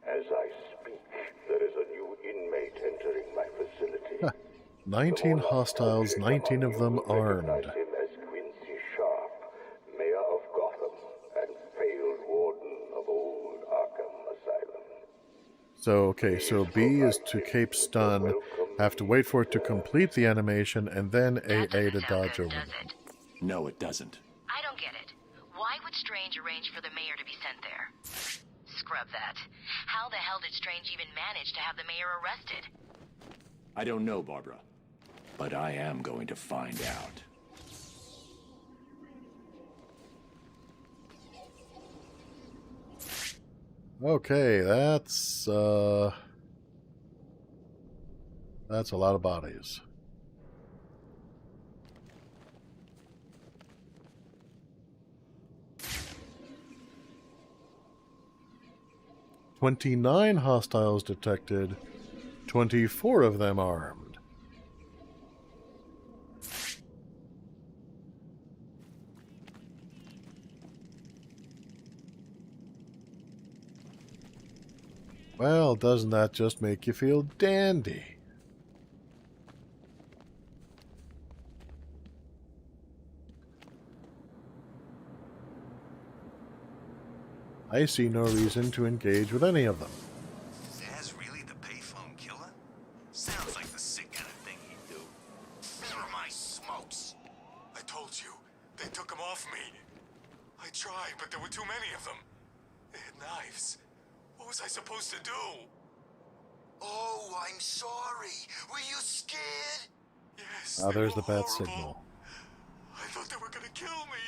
S: as I speak, there is a new inmate entering my facility.
C: 19 hostiles, 19 of them armed.
S: Recognize him as Quincy Sharp, Mayor of Gotham and failed warden of old Arkham Asylum.
C: So, okay, so B is to cape stun, have to wait for it to complete the animation, and then AA to dodge over them.
G: No, it doesn't.
J: I don't get it. Why would Strange arrange for the mayor to be sent there? Scrub that. How the hell did Strange even manage to have the mayor arrested?
G: I don't know, Barbara. But I am going to find out.
C: Okay, that's a lot of bodies. "29 hostiles detected, 24 of them armed." Well, doesn't that just make you feel dandy? I see no reason to engage with any of them.
T: Is Zaz really the payphone killer? Sounds like the sick kind of thing he'd do. For my smokes.
U: I told you, they took him off me. I tried, but there were too many of them. They had knives. What was I supposed to do?
T: Oh, I'm sorry. Were you scared?
U: Yes.
C: Ah, there's
U: they
C: the
U: were
C: bad
U: horrible.
C: signal.
U: I thought they were gonna kill me.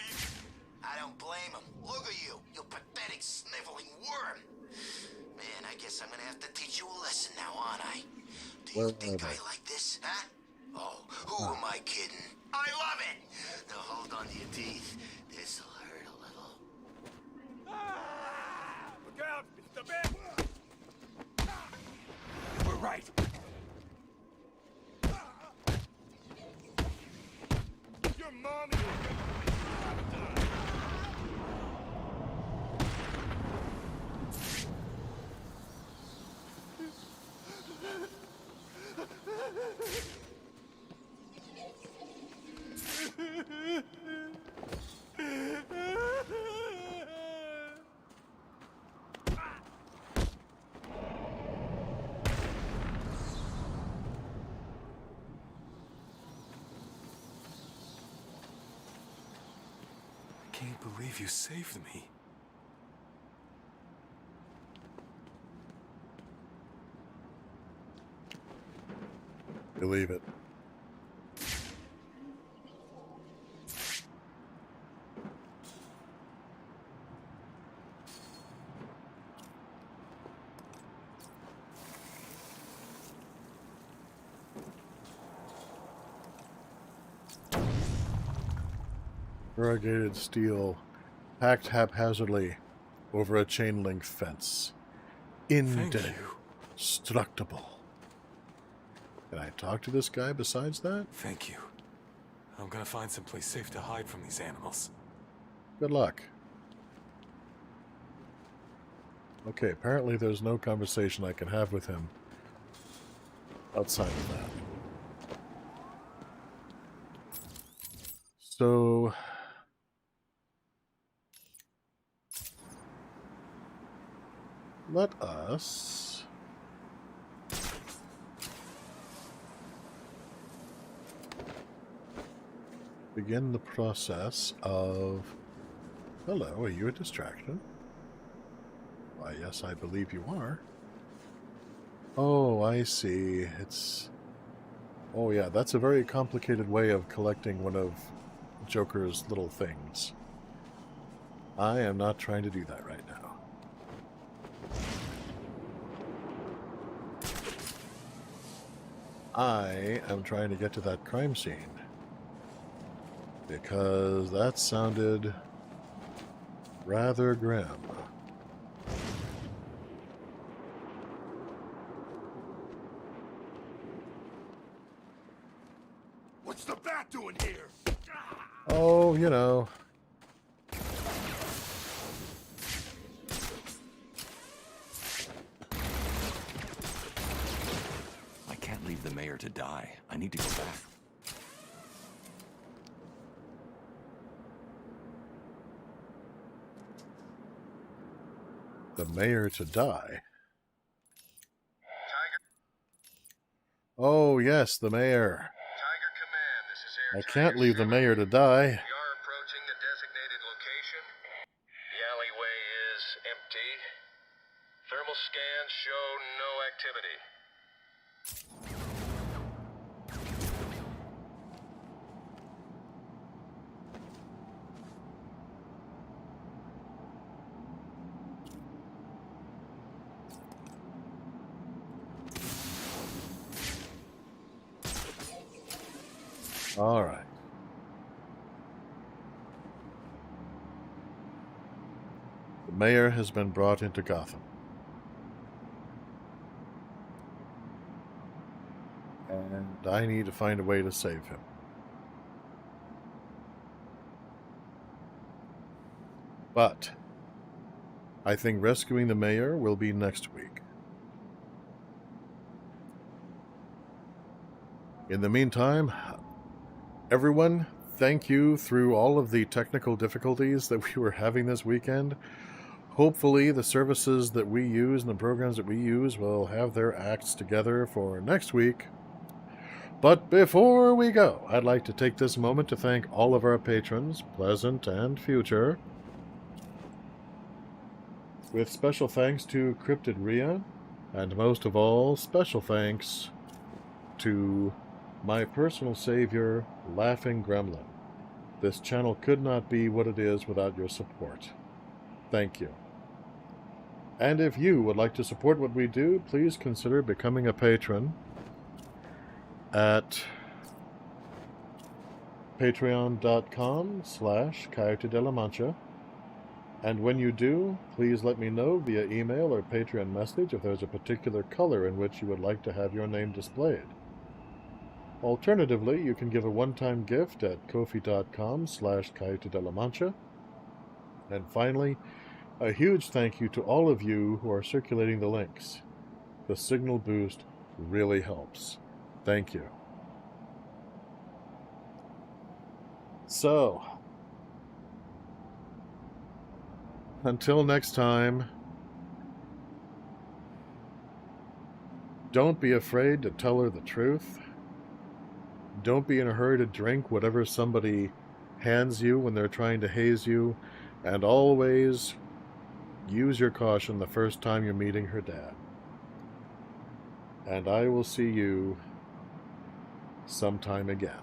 T: I don't blame him. Look at you, you pathetic sniveling worm. Man, I guess I'm gonna have to teach you a lesson now, aren't I? Do you think I like this, huh? Oh, who am I kidding? I love it! Now hold on to your teeth. This'll hurt a little.
N: Look out! It's the bear!
G: We're right.
N: Your mommy!
U: I can't believe you saved me.
C: Believe it. Corrugated steel packed haphazardly over a chain-link fence. Indestructible. Can I talk to this guy besides that?
U: Thank you. I'm gonna find someplace safe to hide from these animals.
C: Good luck. Okay, apparently there's no conversation I can have with him outside of that. So... let us begin the process of... Hello, are you a distraction? Why, yes, I believe you are. Oh, I see. It's... oh, yeah, that's a very complicated way of collecting one of Joker's little things. I am not trying to do that right now. I am trying to get to that crime scene. Because that sounded rather grim.
N: What's the bat doing here?
C: Oh, you know.
G: I can't leave the mayor to die. I need to go back.
C: The mayor to die? Oh, yes, the mayor.
K: Tiger Command, this is Air
C: I can't leave the mayor to die.
K: We are approaching the designated location. The alleyway is empty. Thermal scans show no activity.
C: All right. The mayor has been brought into Gotham. And I need to find a way to save him. But I think rescuing the mayor will be next week. In the meantime, everyone, thank you through all of the technical difficulties that we were having this weekend. Hopefully the services that we use and the programs that we use will have their acts together for next week. But before we go, I'd like to take this moment to thank all of our patrons, present and future. With special thanks to Cryptid Rhea, and most of all, special thanks to my personal savior, Laughing Gremlin. This channel could not be what it is without your support. Thank you. And if you would like to support what we do, please consider becoming a patron at patreon.com/Coyote de la Mancha. And when you do, please let me know via email or Patreon message if there's a particular color in which you would like to have your name displayed. Alternatively, you can give a one-time gift at ko-fi.com/Coyote de la Mancha. And finally, a huge thank you to all of you who are circulating the links. The signal boost really helps. Thank you. So, until next time, don't be afraid to tell her the truth. Don't be in a hurry to drink whatever somebody hands you when they're trying to haze you. And always use your caution the first time you're meeting her dad. And I will see you sometime again.